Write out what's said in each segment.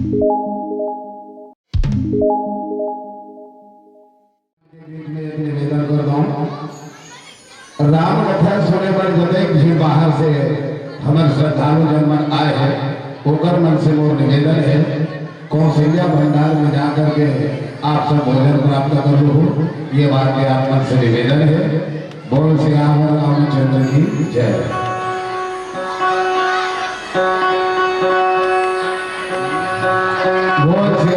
निवेदन करता हूँ राम कथा सुने पर जब भी बाहर से हमारे श्रद्धालु जनमन आए हैं ओकर मन से मोर निवेदन है कौशल्या भंडार में जाकर के आप सब भोजन प्राप्त कर लो। ये बात के आप मन से निवेदन है। बोल श्री रामचंद्र की जय। बोल श्री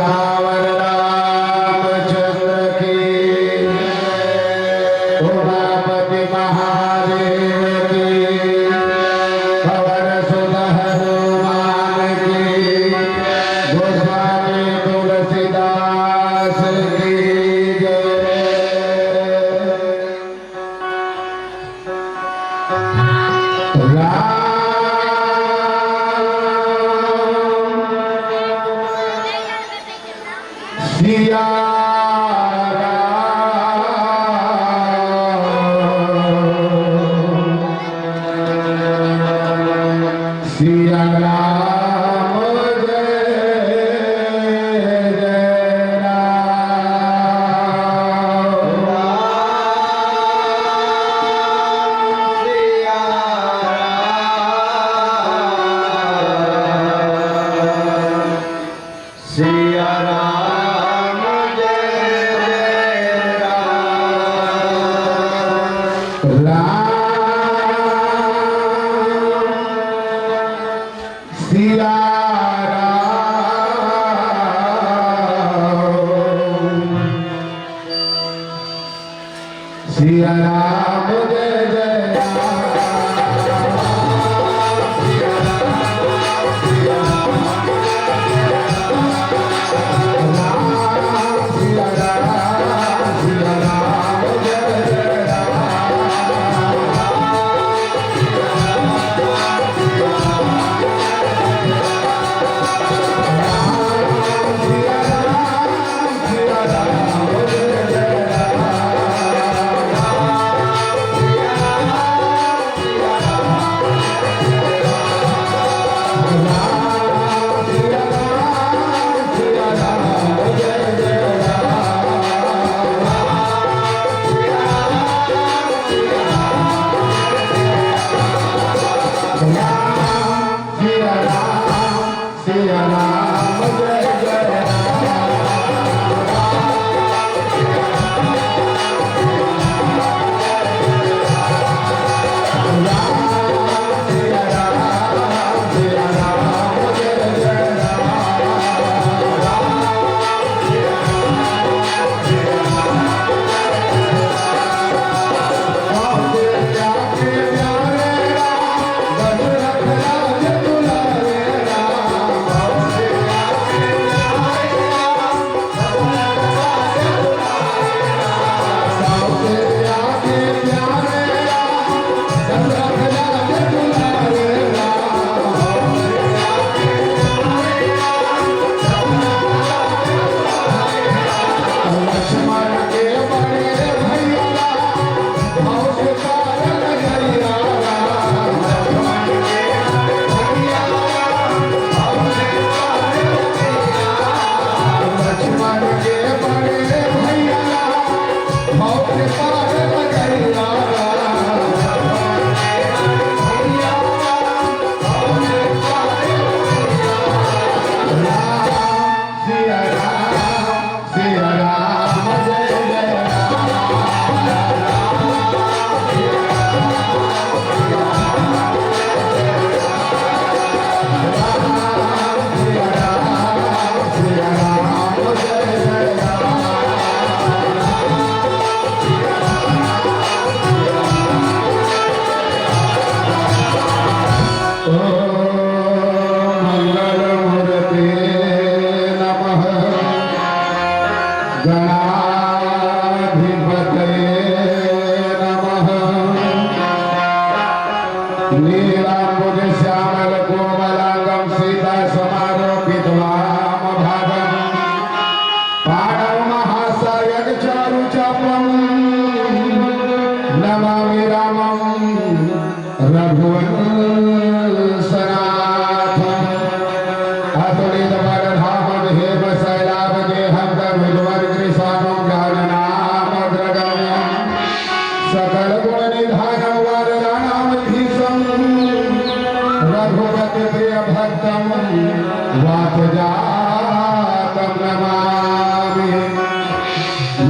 वात जातम नमामि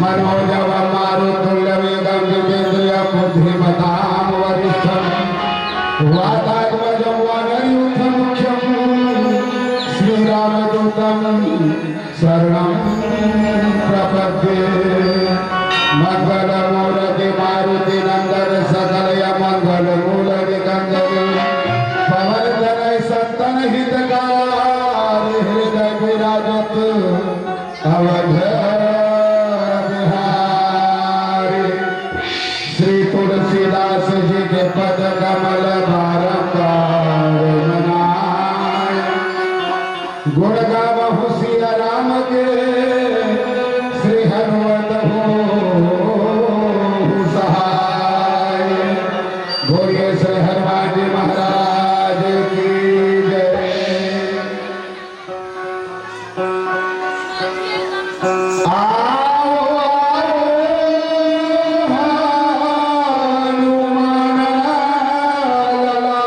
मनोजव मारुतुल्यवेगं दिव्येन्द्रिय बुद्धिमतां वरिष्ठं वातात्मजं वानरयूथं मुख्यं श्रीरामदूतं शरणं प्रपद्ये मंगलमूर्ति मारुति नंदन सकलय मंगलमूलनिकंदन पवनतनय संतन हितकार हृदय विराजत अवध बिहारी श्री तुलसीदास जी के पद कमल बारंबार मनाए गुण गावहु सिया राम के श्री हनुमत हो सहाय बोलिए श्री हनुमान जी महाराज की जय। आओ हनुमान लला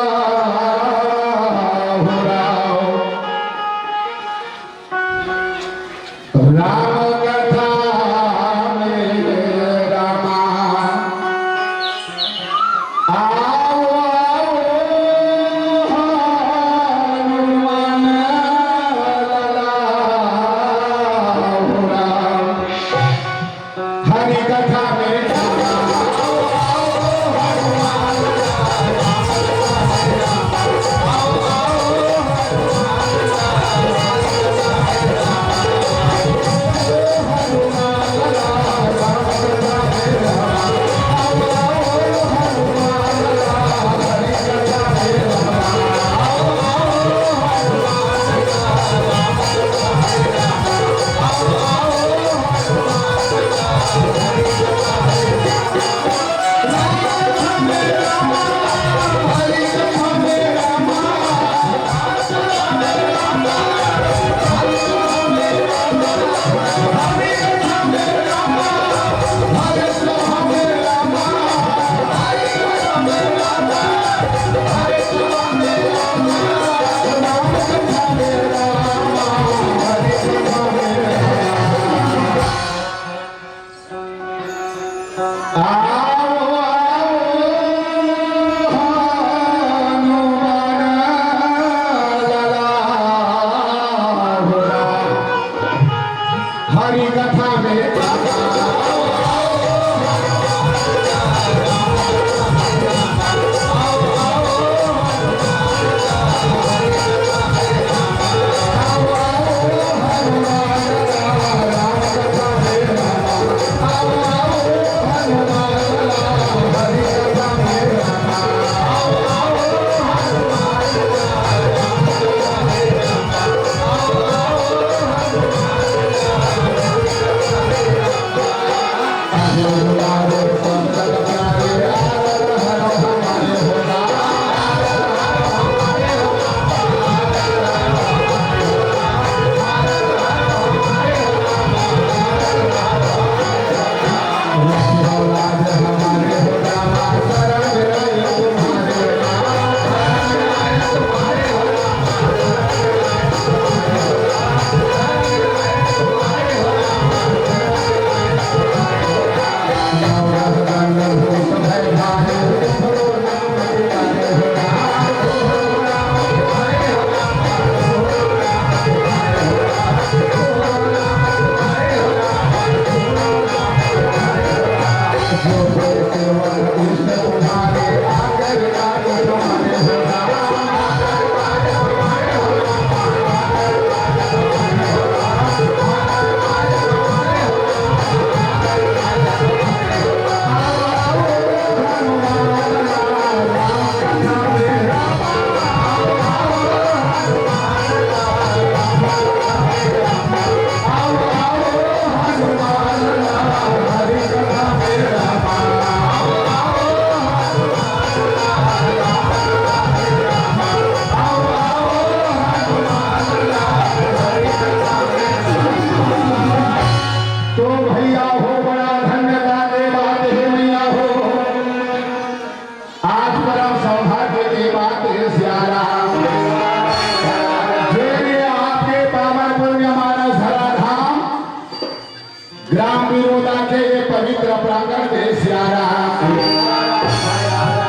विरोधा के ये पवित्र प्रांगण में सियारा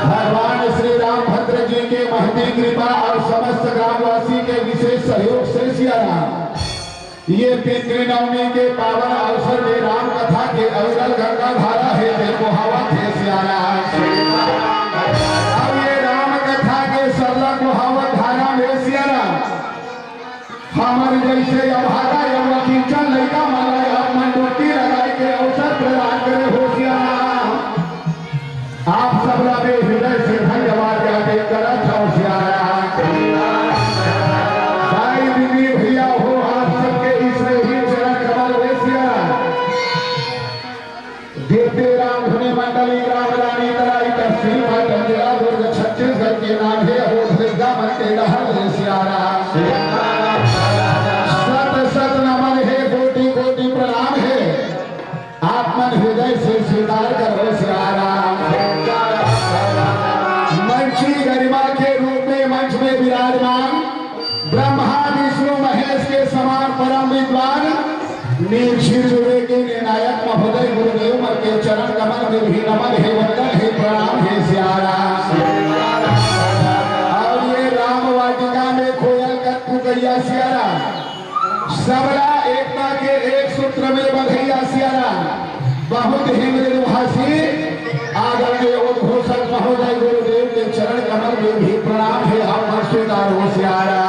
भगवान श्री रामभद्र जी के महती कृपा और समस्त ग्रामवासी के विशेष सहयोग से सियारा ये पितृ नवमी के पावन अवसर में राम कथा के अविरल गंगा धारा है मुहावत है सियारा। अब ये राम कथा के सरल मुहावत धारा में सियारा हमारे जैसे अभागा या किचन लड़का माला मंडोटी लगाई के अवसर प्रदान करे हो सियारा। आप सब में हृदय से धन्यवाद ज्ञापित करत हो सियारा। भाई दीदी भैया हो आप सबके इसमें ही चरण कमल में सियारा देवते राम धुनी मंडली राम रानी तराई तहसील पाटन जिला दुर्ग छत्तीसगढ़ के नाम है हो दुर्गा मंदिर हर सियारा। सत नमन है कोटि कोटि प्रणाम है आप मन हृदय से स्वीकार करो सियारा। मंची गरिमा के रूप में मंच में विराजमान ब्रह्मा विष्णु महेश के समान परम विद्वान नीलशीर के निर्णायक महोदय गुरुदेव मर के चरण कमल में भी नमन है वंदन है प्रणाम है सियारा। और ये राम वाटिका में कोयल का पुकैया सियारा सबला एकता के एक सूत्र में बंधैया सियारा बहुत ही मृदुभाषी आदरणीय उद्घोषक महोदय गुरुदेव के चरण कमल में भी प्रणाम है हम स्वीकार हो सियारा।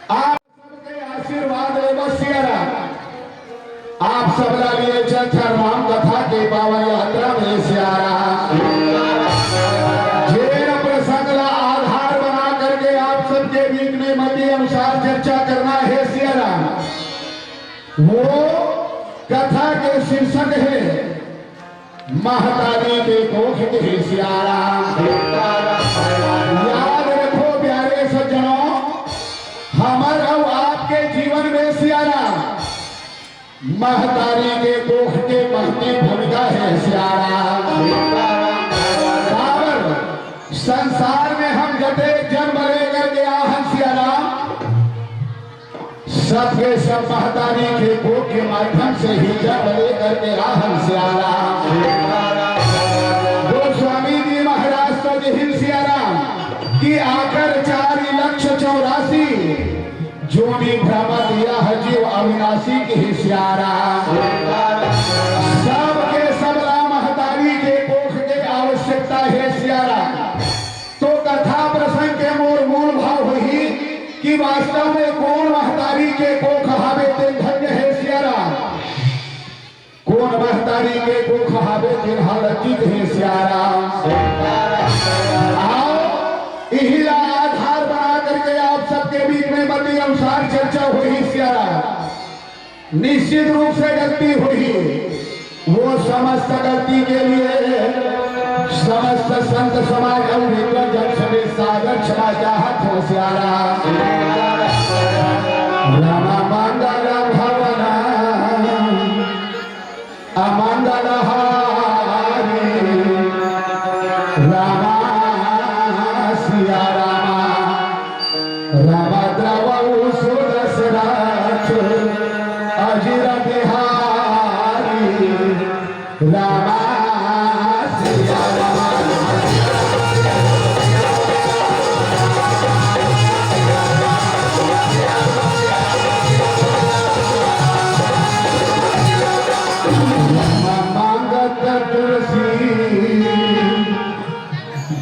आप सबके आशीर्वाद एवं सियारा आप सबला लिए चर्चा राम कथा के पावन यात्रा में सियारा सबके बीच में मती अनुसार चर्चा करना है सियारा। वो कथा के शीर्षक है महतारी के कोख के सियारा। याद रखो प्यारे सज्जनों हमारे और आपके जीवन में सियारा महतारी के कोख के महती भूमिका है सियारा। संसार में हम जते जन्म लेकर के आहन सियारा सबके सब महतारी के कोख के माध्यम से ही जन्म लेकर के आहन सियारा। गोस्वामी जी महाराज तो हिंद सियारा कि आकर 4,84,000 जोनी भ्रमत यह जीव अविनाशी के ही सियारा। सबके सबला महतारी के कोख के आवश्यकता है सियारा। तो कथा प्रसंग के मूल भाव हुई कि वास्तव में कौन महतारी के कोख हावे ते धन्य है सियारा कौन महतारी के कोख हावे ते हालकित है सियारा। आओ इहिला आधार बना करके आप सबके बीच में मती अनुसार चर्चा हुई सियारा। निश्चित रूप से गलती हुई वो समस्त गलती के लिए समस्त संत समाज और जन सभी सागर क्षमा चाहत हो सियारा। रामा मंगल भवना अमंगल हारी रामा सिया रामा राम द्रव सुदसराच अजिर बिहारी रामा सिया रामा।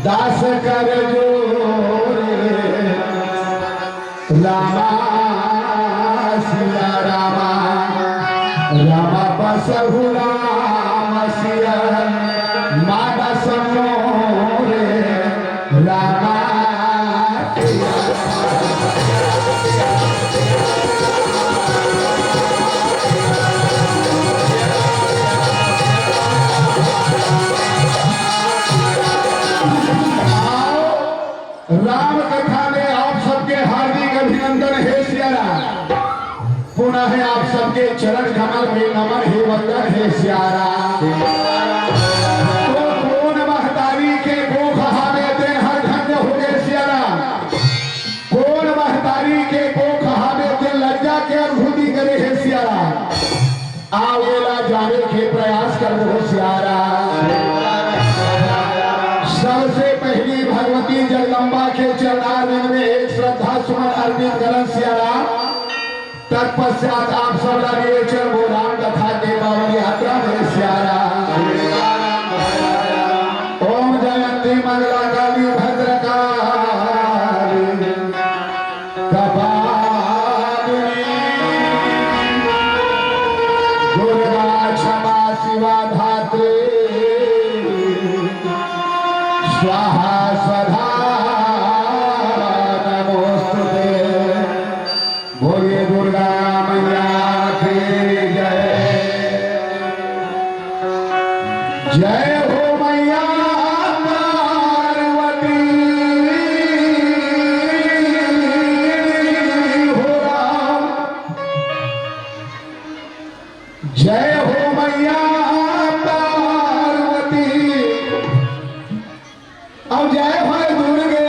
दास कर जोरे रामा सिया रामा रामा बसहु राम सिया मानस मोरे रामा सिया। राम कथा में आप सबके हार्दिक अभिनंदन है सियारा। पुनः है आप सबके चरण कमल में नमन है वंदन है सियारा। तो कौन महतारी के कोख हावे दिन हर धन्य हो गए सियारा। कौन महतारी के कोख हावे दिन लज्जा के अनुभूति करे है सियारा। बनावे के प्रयास कर होशियारा। सबसे पहली भगवती जगदम्बा के चरणारविंद में एक श्रद्धा सुमन अर्पित करन सियारा। तत्पश्चात आप सब लगे चल राम कथा के पावन यात्रा में सियारा। ओम जयंती मंगला काली भद्रकाली कपालिनी दुर्गा क्षमा शिवा धात्री स्वाहा स्वधा नमोस्तुते। बोलिए दुर्गा मैया की जय। जय हो मैया पार्वती हो राम। जय हो मैया पार्वती। अब जय हो दुर्गे।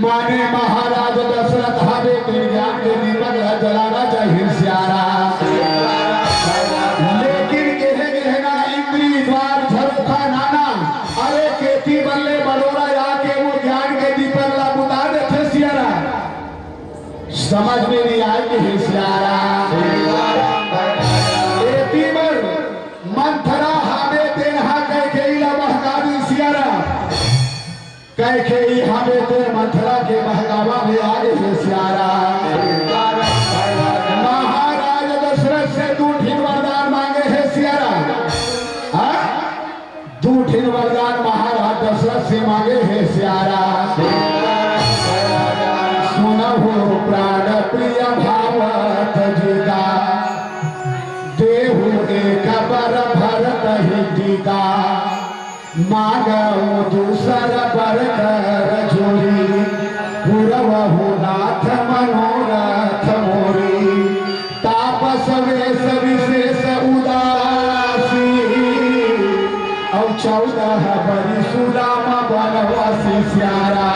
माने महाराज दशरथ हवे तीन ज्ञान के दीपक जलाना चाहिए सियारा। लेकिन कहना इंद्री द्वार झरोखा नाना अरे खेती बल्ले बड़ोरा आके वो ज्ञान के दीपक ला बुता देते सियारा। समझ में नहीं आए कि सियारा मंथरा हवे तेनहा कह के बहकावी सियारा। कह के हमें तेरे मंथरा के बहकावा में आगे से सियारा। महाराज दशरथ से दूठिन वरदान मांगे है सियारा। दूठिन वरदान महाराज दशरथ से मांगे है सियारा। सुनहु प्राण प्रिय भावत जीता देहु एक बर भरत ही जीता। मांगो दूसर पर कर जोरी पूरवहु नाथ मनोरथ मोरी। तापस वेश विशेष उदासी और 14 बरिस राम बनवासी सियारा।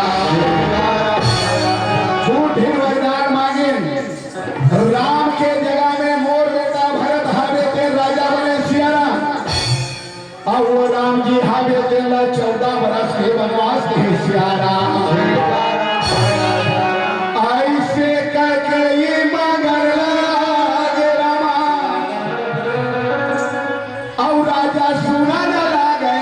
झूठे वरदान मांगे राम के जगह में मोर बेटा भरत हवे ते राजा बने सियारा। अब वो राम जी हावे तेला 14 बरस के वनवास के सियारा। ऐसे करके ये मगर लागे रामा और राजा सुना न लागे।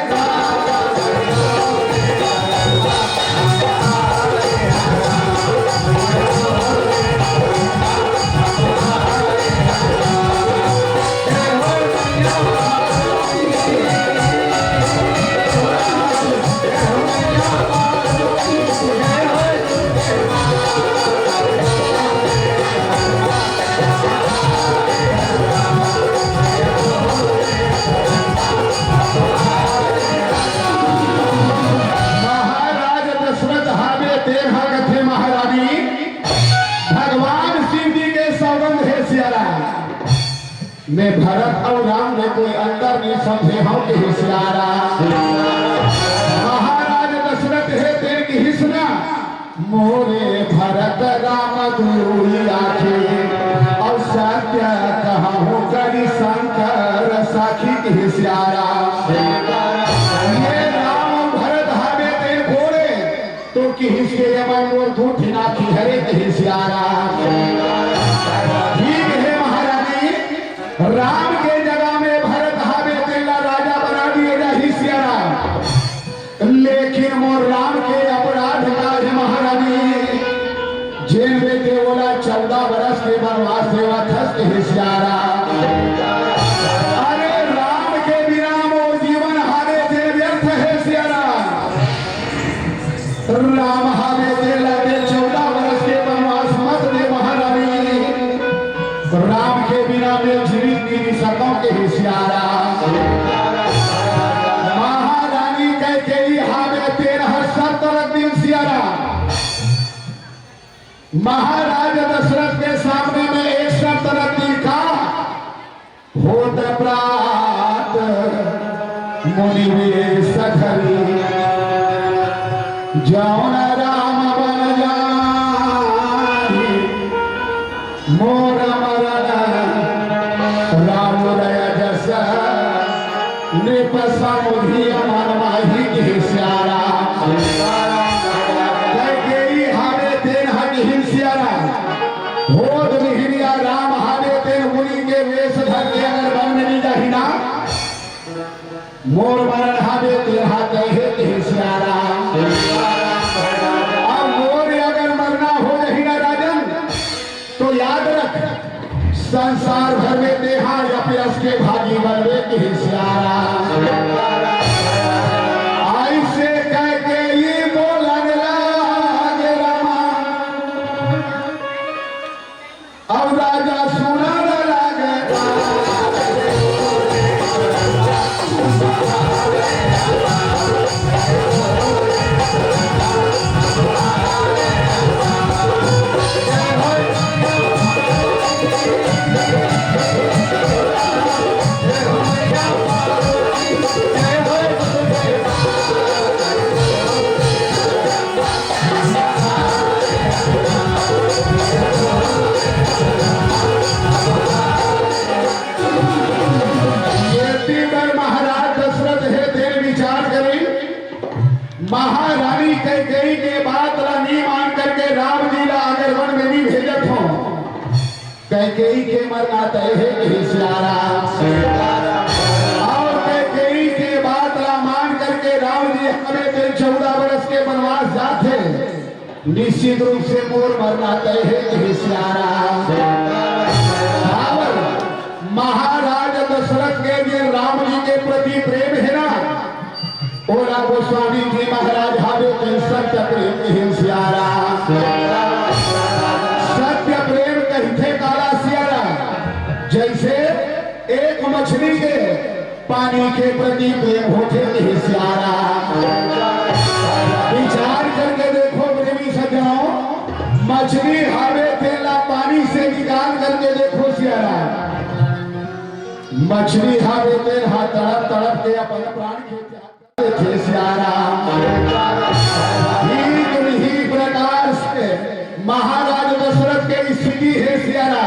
मैं भरत और राम में कोई अंतर नहीं समझे हम के हिस्सारा। महाराज दशरथ है तेरे की हिस्सा मोरे भरत राम दूरी आखे और सत्य कहूँ करी शंकर साखी की सियारा। ये राम भरत हमें ते घोड़े तो किसके यमन और झूठ ना की हरे की सियारा। ठीक है महारानी, राम के जगह में भरत हमें तेला राजा बना दिए जा ही सियारा, लेकिन मोर राम के अपराध काज महारानी जेल में के बोला 14 बरस के वनवास सेवा थस के हिसियारा। अरे राम के बिना मोर जीवन हारे थे व्यर्थ है सियारा। राम हारे दे लगे 14 बरस के वनवास मत दे महारानी, राम के बिना मैं जीवित नहीं सकूं के हिसियारा। महाराज दशरथ के सामने में एक शर्त रखी का होत प्रात मुनि सखरी जौन राम बन जाहि मोर मरण राम रय जस नृप समुधि अमर माही के स्यारा। राम हारे तेन मुनि के वेश धर के अगर वन में नहीं जाही ना मोर मरण हावे तेरा कहे के सियारा। अब मोर अगर मरना हो जाही ना राजन तो याद रख संसार भर में देहा यपयस के भागी बनवे के सियारा। ऐसे कह के ये बोलन लागे रामा अब राजा सुना लागे। महारानी कैकेयी के बात नहीं मान करके राम जी ला अगर वन में नहीं भेजत हो कैकेयी के मरना तय है सियारा। और कैकेयी के बात ला मान करके राम जी हमें 14 बरस के वनवास जाते निश्चित रूप से मोर मरना तय है सियारा। महाराज दशरथ के लिए राम जी के प्रति प्रेम है ना ओला गोस्वामी जी महाराज हावे के सत्य प्रेम हिंसियारा। सत्य प्रेम कहते काला सियारा जैसे एक मछली के पानी के प्रति प्रेम होते हिंसियारा। विचार करके देखो प्रेमी सज्जनों, मछली हावे तेला पानी से निकाल करके देखो सियारा, मछली हावे तेल हाथ तड़प तड़प के अपन प्राण के सियारा। ही प्रकार से महाराज दशरथ के स्थिति है सियारा,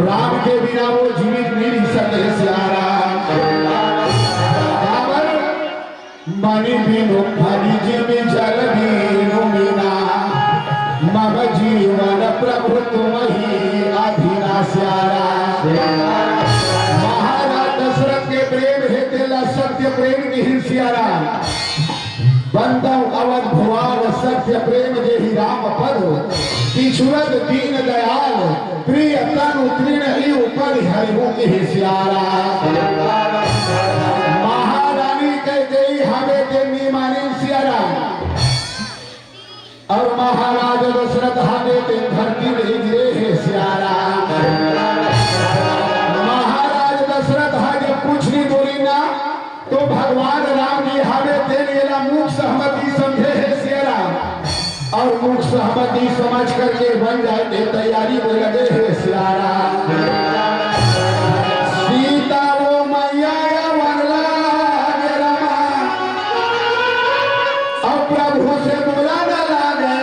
राम के बिना वो जीवित नहीं रह सके सियारा। मणि बिनु फरिज में जल बिनु मीना मग जीवन प्रभु तुम ही अधीना सियारा। महाराज दशरथ के प्रेम है तेला सत्य प्रेम की हिंसियारा। बंदव अवध भुआन सत्य प्रेम जे ही राम पद किशुरद दीन दयाल प्रिय तनु तृण ही ऊपर हरिभु की हिंसियारा। महारानी कह गई हमें देनी मानी सियारा और महाराज दशरथ हमें ते धरती में गिरे है सियारा। महाराज दशरथ जब कुछ नहीं बोली ना तो भगवान राम जी हमें तेरा मुख सहमति समझे है सियारा और मुख सहमति समझ करके बन जाए तैयारी में लगे है सियारा। सीता वो मैया वरला रामा और प्रभु से बोला न लागे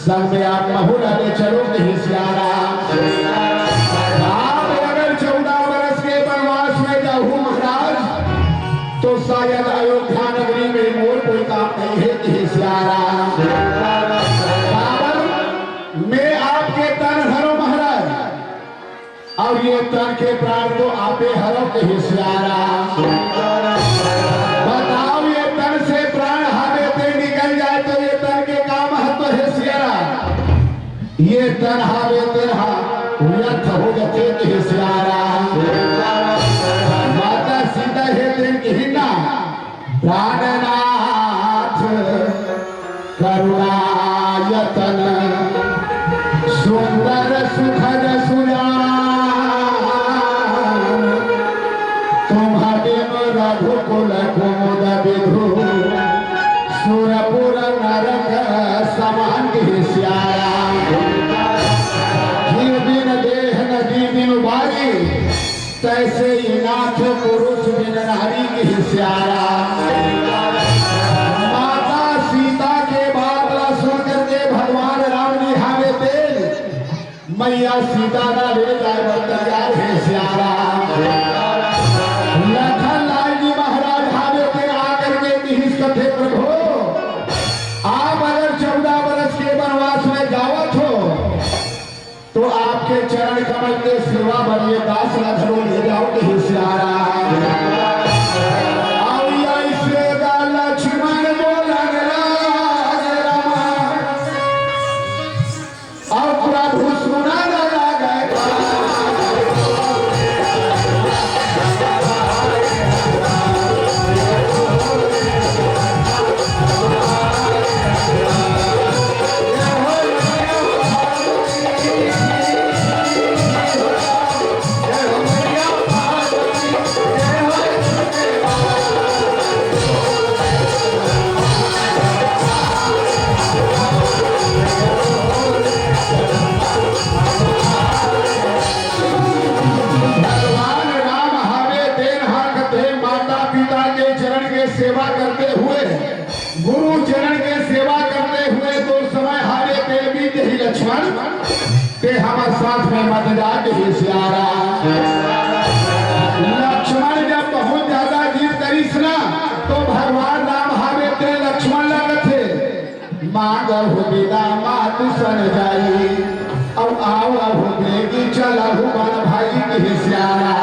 संग में आप महुआ ले चलो कहीं सियारा। आप अगर 14 वर्ष के वनवास में जाऊं महाराज तो शायद अयोध्या नगरी में मोर कोई काम नहीं है कहीं सियारा। मैं आपके तन हरो महाराज और ये तन के प्राण को आपे हरो कहीं सियारा। बताओ ये तन से प्राण हावे ते निकल जाए तो ये तन के काम महत्व है सियारा। ये तन हावे तेरा व्यर्थ हो जाते कहीं सियारा। माता सीता है दिन की हिना प्राणनाथ करुणायतन सुंदर सुखद सुजान तुम्हारे रघुकुल कुमुद विधु सुरपुर नरक समान के सियारा। जीव बिन देह नदी बिन बारी तैसे ही नाथ पुरुष बिन नारी के सियारा। माता सीता के बाद सुन करके भगवान राम जी हावे तेल मैया सीता ना ले जाए तैयार है सियारा। लखन लाल जी महाराज हावे तेल आकर के निहिस कथे प्रभु आप अगर 14 वर्ष के वनवास में जावत हो तो आपके चरण कमल के सेवा बनिए दास लखनऊ ले जाओ कहीं सियारा। सेवा करते हुए गुरु चरण के सेवा करते हुए तो समय हारे ते भी ही लक्ष्मण ते हमारे साथ में मत जाके ही सियारा। लक्ष्मण जब बहुत ज्यादा जीत करीस ना तो भगवान राम हारे ते लक्ष्मण लगे थे मांग हो विदा मातु सन जाई अब आओ अब बेगी चल बन भाई के सियारा।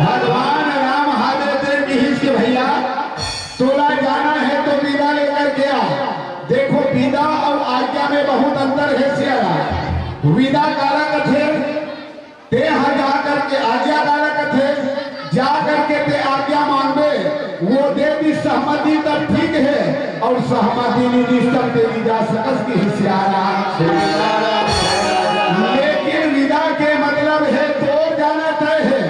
भगवान राम हारे ते भैया तोला जाना है तो विदा लेकर के आ। देखो विदा और आज्ञा में बहुत अंतर है सियारा। विदा कारक थे ते जा करके आज्ञा कारक थे जा करके ते आज्ञा मांगे वो दे दी सहमति तब ठीक है और सहमति नहीं तब तेरी जा सकस की सियारा। लेकिन विदा के मतलब है तो जाना तय है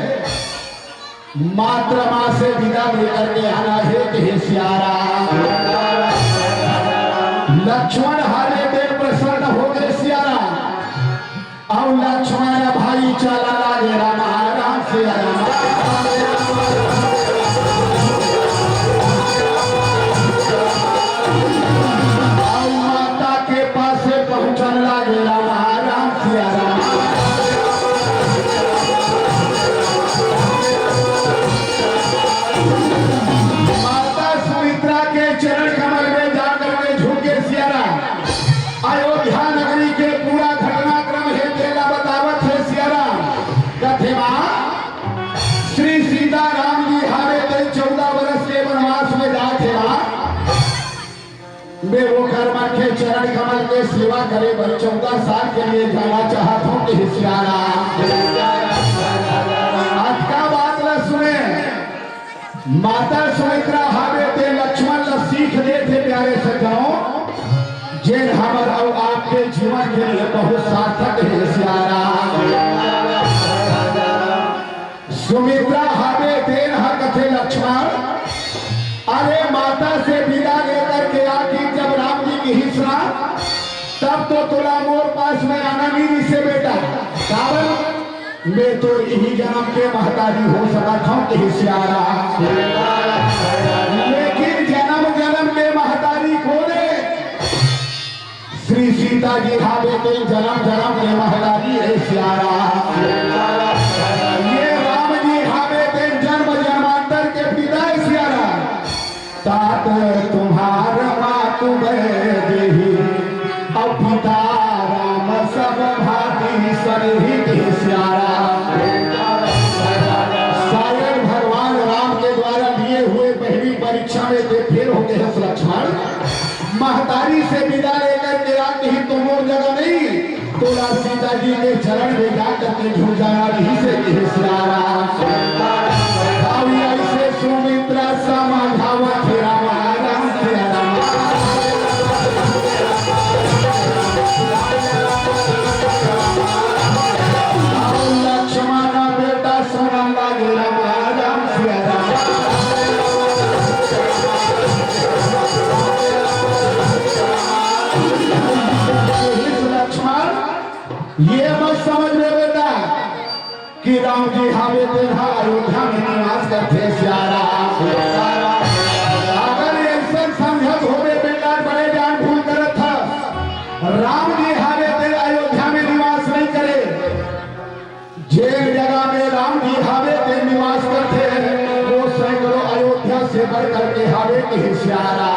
मात्र मां से विदा लेकर के आना है कि सियारा। लक्ष्मण हारे देव प्रसन्न हो गए सियारा और लक्ष्मण भाई चला लागे रामा राम सियारा। माता के पास पहुंचने लागे रामा राम सियारा। चरण कमल में जाकर के झुके सियारा। अयोध्या नगरी के पूरा घटनाक्रम है तेरा बतावत है सियारा। कथे श्री सीता राम जी हारे थे 14 वर्ष के वनवास में जाते मैं वो कर्म के चरण कमल के सेवा करे 14 साल के लिए जाना चाहता हूँ कि सियारा। आज का बात न सुने माता सुमित्रा हावे ते लक्ष्मण सीख दे थे प्यारे सज्जनों जिन हमर और आपके जीवन के लिए बहुत सार्थक है सियारा। सुमित्रा हावे तेन हक थे लक्ष्मण अरे माता से विदा लेकर के आखिर जब राम जी की हिस्सा तब तो तुला मोर पास में आना नहीं से बेटा कारण मैं तो यही जन्म के महतारी हो सका था कि सियारा। लेकिन जन्म जन्म के महतारी खोले सीता जी हावे तो जन्म जन्म के महलारी है सियारा। ये राम जी हावे तो जन्म जन्मांतर के पिता है सियारा। तात तुम्हार मातु देही अब पिता राम सब भाती सनिहित सियारा। शायद भगवान राम के द्वारा दिए हुए पहली परीक्षा में ते फेल हो गए लक्ष्मण। महतारी से विदा लेकर के आते ही तुम और जगह नहीं तोला सीता जी के चरण में जाकर के झूठ जाना नहीं से सियारा। ऐसे सुमित्रा समझावा तेरा राम तेरा लक्ष्मण बेटा सोना लागे राम सियारा। ये मत समझ में बेटा कि राम जी हावे तेरा अयोध्या में निवास करते सियारा। अगर ऐसा समझत हो बेटा बड़े जान भूल करत था। राम जी हावे तेरे अयोध्या में निवास नहीं करे। जेल जगह में राम जी हावे तेरे निवास करते हैं वो सैकड़ों अयोध्या से बढ़ करके हावे के सियारा।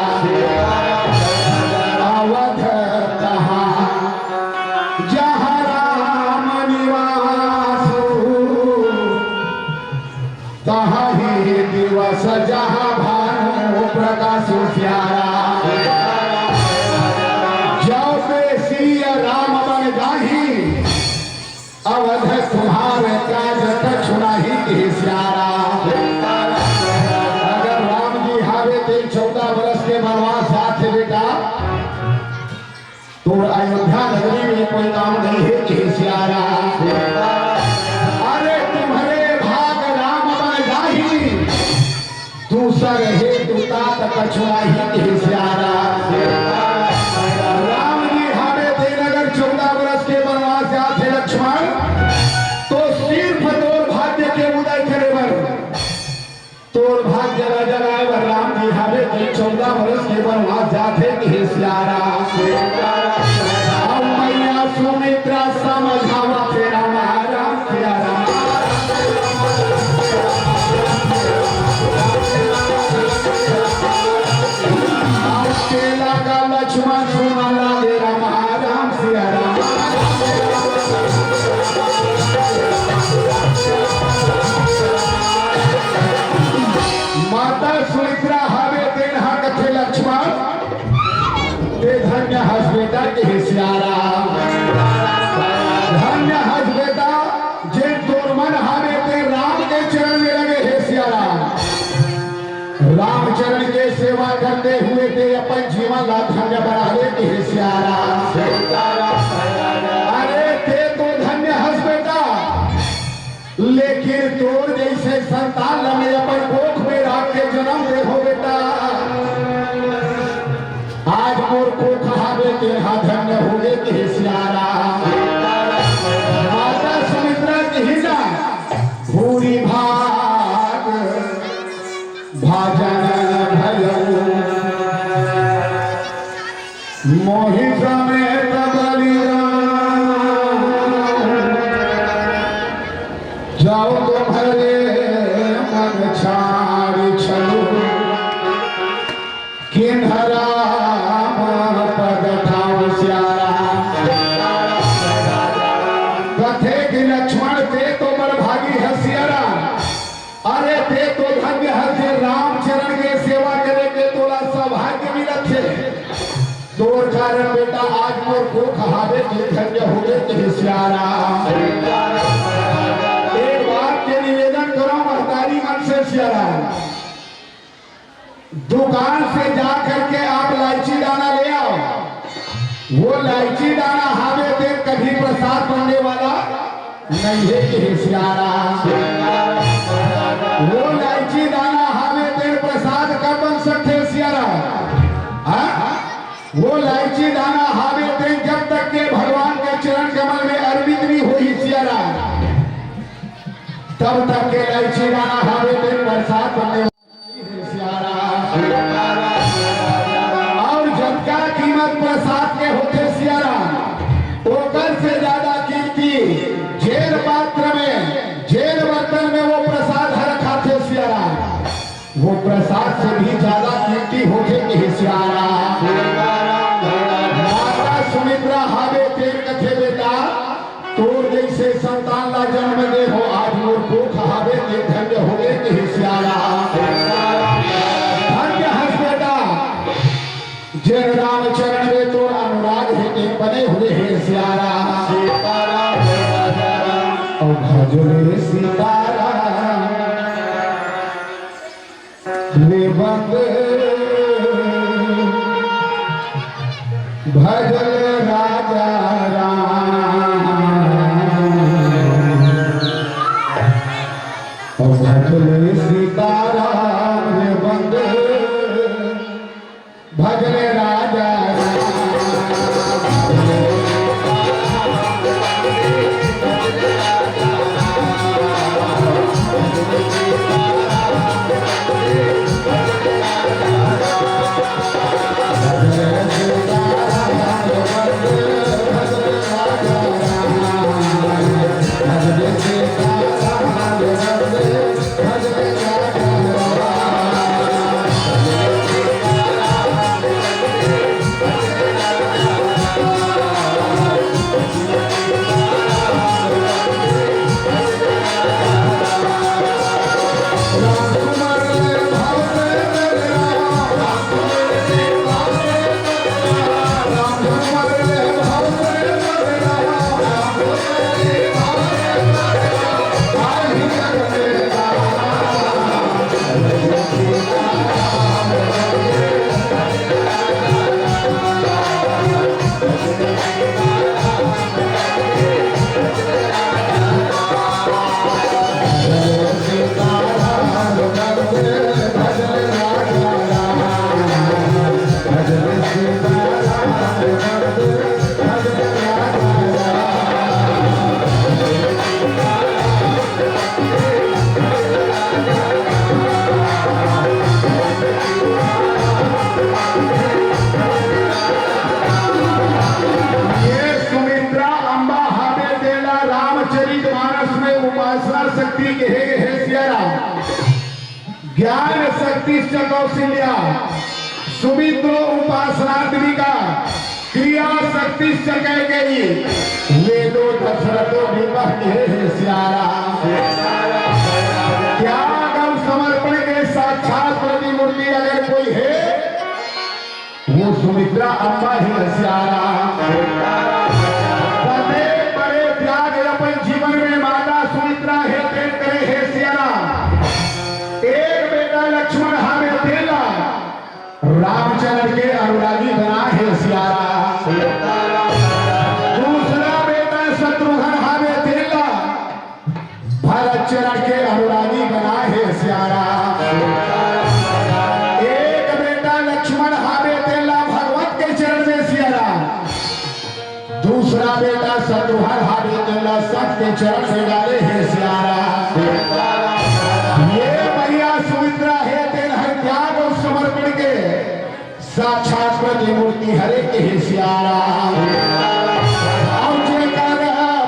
अवध कहाँ जहाँ राम निवास तहाँ ही दिवस जहाँ भानु प्रकाश प्यारा। जब बेसी राम बन जाही अवध तुम्हारे काज कछुनाही के सियारा। अगर राम जी हावे थे 14 वर्ष के वनवास साथ बेटा तो अयोध्या नगरी में कोई काम नहीं है कि सियारा। अरे तुम्हारे भाग राम बन जाही तू सर हे तू तात कछुआही के सियारा। राम जी हावे थे अगर 14 वर्ष के वनवास जाते लक्ष्मण तो सिर्फ तोर भाग्य के उदय करे बर तोर भाग्य जगह जगह राम जी हावे थे 14 वर्ष के वनवास जाते कि सियारा। सुमित्रा समझावा तेरा राम प्यारा। लगा लक्ष्मण सुना लागे राम प्यारा। माता सुमित्रा हावे दिन हक थे लक्ष्मण ते धन्य हस बेटा के सियारा। धन्य हस बेटा जे तोर मन हावे ते राम के चरण में लगे हे सियारा। राम चरण के सेवा करते हुए ते अपन जीवन ला धन्य बना ले हे सियारा। अरे ते तो धन्य हस बेटा लेकिन तोर जैसे संतान लगे अपन कोख में राख के जन्म दे हो बेटा। आज मोर कोख हावे ते धन्य हो गए हे सियारा। माता सुमित्रा की हिना भूरी भाग भाजन भयो मोहि समेत बलिराम। जाओ तुम्हारे मन छाड़ छलो किन्हरा पद ठाव सियारा। कथे कि लक्ष्मण थे तो बड़भागी है सियारा। अरे थे तो धन्य है रामचरण के सेवा करे के तोला सौभाग्य मिलत थे। तोर कारण बेटा आज मोर को खहावे के धन्य हो गए सियारा। एक बात के निवेदन करो महतारी मन से सियारा। दुकान से जा करके आप इलायची दाना ले आओ। वो इलायची दाना हावे ते कभी प्रसाद बनने वाला नहीं है कि सियारा। वो इलायची दाना हावे ते प्रसाद कब बन सकते सियारा। वो इलायची दाना हावे ते जब तक के भगवान के चरण कमल में अर्पित नहीं हुई सियारा तब तक के इलायची दाना हावे ते प्रसाद बनने सियारा। और जब क्या कीमत प्रसाद के होते सियारा। सियाराम सीताराम और भजले सीताराम रे बंदे भजल राजा राम और भजले सीताराम रे बंदे भजले राजा शक्ति के हे सियाराम ज्ञान शक्ति कौशल्या सुमित्रो उपासना दिविका क्रिया शक्ति कैकेयी वेदो दशरथो विवाह हे सियाराम त्याग और समर्पण के साक्षात प्रतिमूर्ति अगर कोई है वो सुमित्रा अम्बा ही है सियाराम बड़े त्याग अपन जीवन में माता सुमित्रा है करे है सियाराम एक बेटा लक्ष्मण हमें देला रामचंद्र के अनुरागी बना है सियाराम दूसरा बेटा शत्रुघ्न हमें देला भरतचंद्र के अनुरागी बना है सियाराम एक बेटा लक्ष्मण हमें देला भगवत के चरण में सियाराम दूसरा बेटा शत्रुघ्न हमें देला सत के चरण में डाले है सियाराम ये मैया सुमित्रा है तेन हर त्याग और समर्पण के साक्षात प्रतिमूर्ति हरे के हे सियाराम और जेकर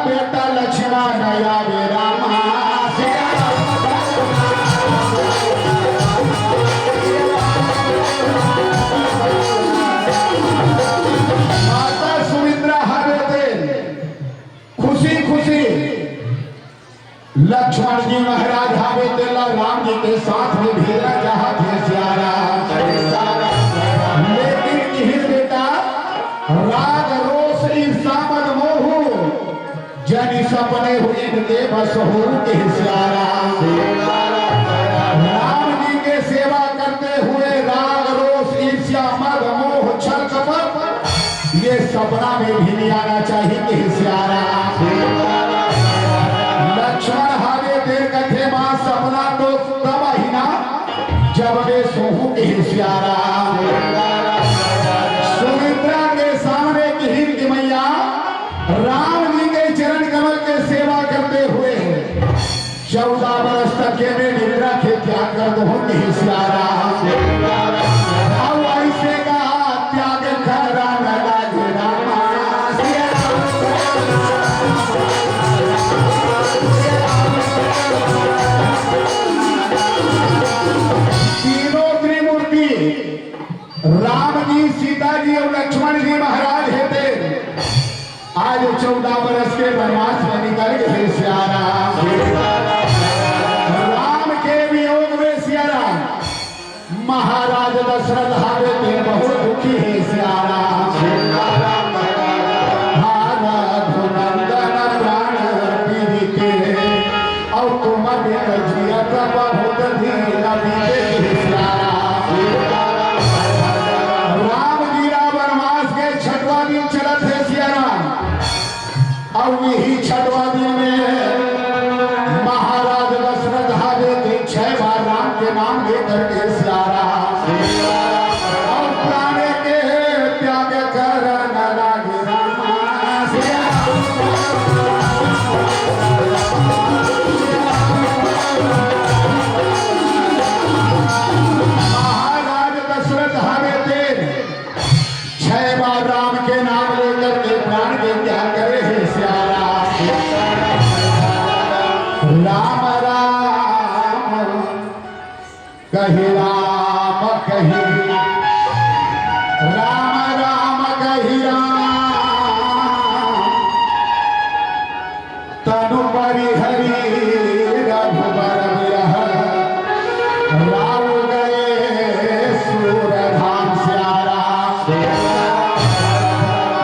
बेटा लक्ष्मण आवे रामा माता सुमित्रा हरे दिन खुशी खुशी लक्ष्मण जी महाराज हावे तेला राम जी के साथ में भेजा चाहत है सियाराम लेकिन यही बेटा राग रोष ईर्षा मद मोह जनि सपने हुए इनके बस हो के सियाराम राम जी के सेवा करते हुए राग रोष ईर्ष्या मद मोह छल कपट ये सपना में भी नहीं आना चाहिए कि सियाराम लक्ष्मण हावे देर कथे मां सपना तो तब ही ना जब वे सोहू के सियाराम सुमित्रा के सामने की मैया राम जी के चरण कमल के सेवा करते हुए 14 वर्ष तक के में निद्रा के त्याग कर दो के सियाराम अब ऐसे का त्याग कर राम लागे रामा तीनों त्रिमूर्ति राम जी सीता जी और लक्ष्मण जी महाराज है थे आज 14 वर्ष के वनवास में निकल गए सियाराम राम के वियोग में सियाराम महाराज दशरथ हारे थे बहुत दुखी है सियाराम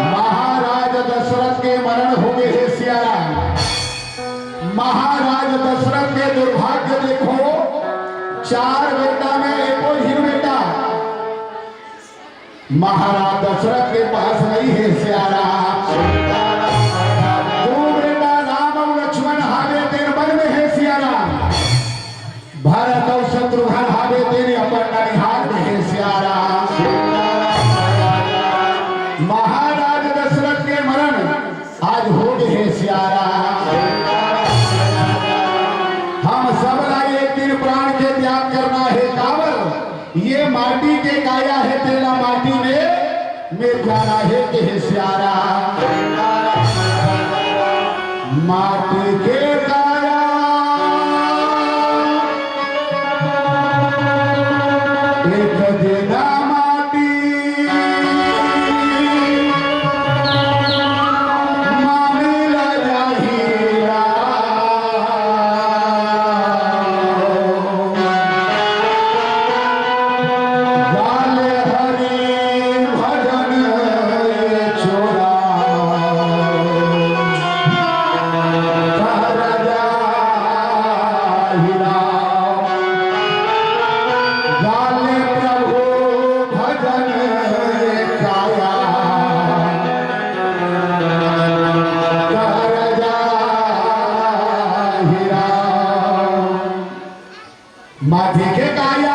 महाराज दशरथ के मरण हो गए हे सियाराम। महाराज दशरथ के दुर्भाग्य देखो, 4 बेटा में एको ही बेटा महाराज दशरथ के पास नहीं है सियाराम। 2 बेटा राम और लक्ष्मण हावे तेरे मन में है सियाराम। भरत और शत्रुघ्न हावे तेरे अपन ननिहाल में है सियाराम। महाराज दशरथ के मरण आज हो गए है सियाराम। हम सब लाए एक दिन प्राण के त्याग करना है कावल। ये माटी के काया है तेरा माटी में मिल जाना है कि सियाराम। माटी के काया एक दिन माथे के काया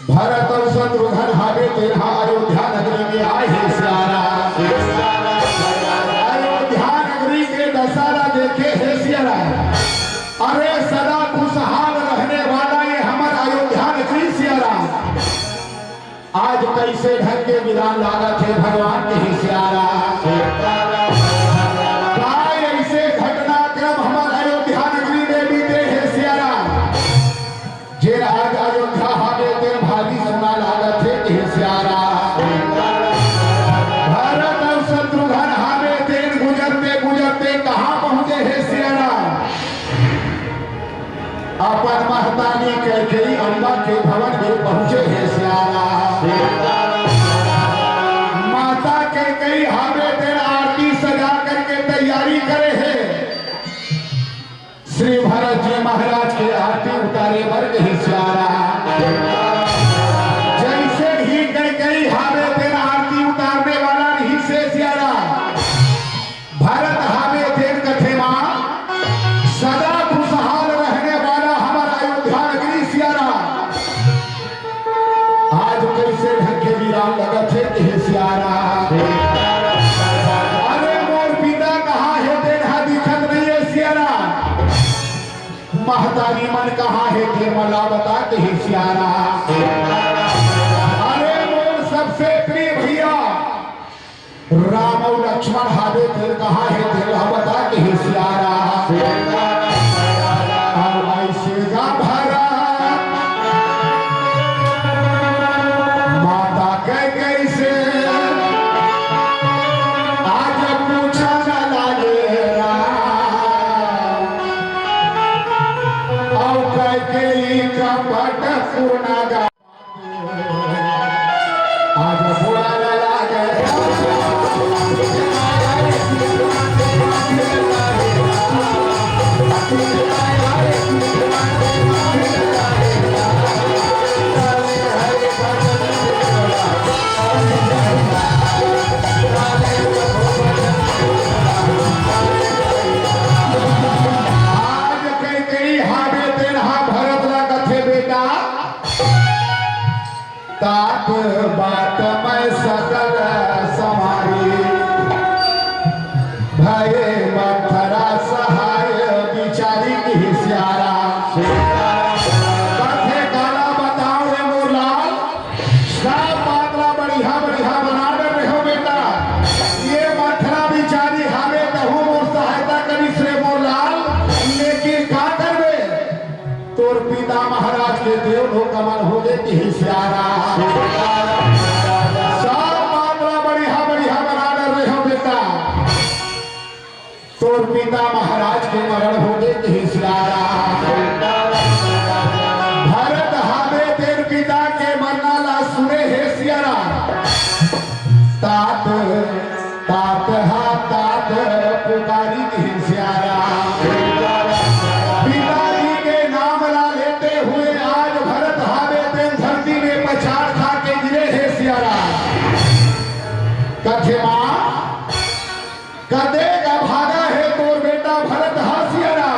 भरत और शत्रुघ्न हावे तेरा अयोध्या नगरी में आए हैं सियाराम। अयोध्या नगरी के दशहरा देखे है सियाराम। अरे सदा खुशहाल रहने वाला ये हमारा अयोध्या नगरी सियाराम। आज कैसे ढंग के विधान लागत है भगवान के ही सियाराम। ऐसे घटनाक्रम हमारे अयोध्या नगरी में बीते है सियाराम। जे आज अयोध्या हावे तेरे भागी सुना लागत है कि सियाराम। भरत और शत्रुघ्न हावे तेरे गुजरते गुजरते कहां पहुंचे है सियाराम। अपन महतानी कैकेयी अम्बा के भवन में पहुंचे है सियाराम। माता कैकेयी हावे तेरे आरती सजा करके तैयारी करे है। श्री भरत जी महाराज के आरती उतारे वर्ग ही सियाराम। जैसे ही कैकेयी हावे तेरा आरती उतारने वाला नहीं से सियाराम। भरत हावे तेर कथे मां सदा खुशहाल रहने वाला हमारा अयोध्या नगरी सियाराम। आज कैसे ढंग के वीरान लगत है कि सियाराम। अरे मोर पिता कहाँ है तेरा दिखत नहीं है सियाराम। महतारी मन कहाँ है निर्मला बता के ही सियाराम। अरे मोर सबसे प्रिय भैया राम और लक्ष्मण हावे तेरे कहाँ है तेरा बता के ही सियाराम। अब ऐसे जा भरा माता कैकेयी से आज पूछा न लागे राम। के कपट पूर्णगा आज बुरा न लागे तात बात में सकल समारी भये मथरा सहाय बिचारी की सियारा कथे काला बताओ रे मोरलाल सब पात्रा बढ़िया बढ़िया बना रहे हो बेटा ये मथरा बिचारी हमें कहूँ मोर सहायता करी से मोरलाल लेकिन का करबे तोर पिता महाराज के देव हो कमल हो गए कि सियारा तोर पिता महाराज के मरण हो गए हिस्सारा भरत हावे तेर पिता के मरना ला सुने हे सियारा तात तात हा तात पुकारी हिस्सारा पिताजी के नाम ला लेते हुए आज भरत हावे तेर धरती में पछाड़ खा के गिरे हे सियारा कथे मां कदेगा भागा है तोर बेटा भरत हासियारा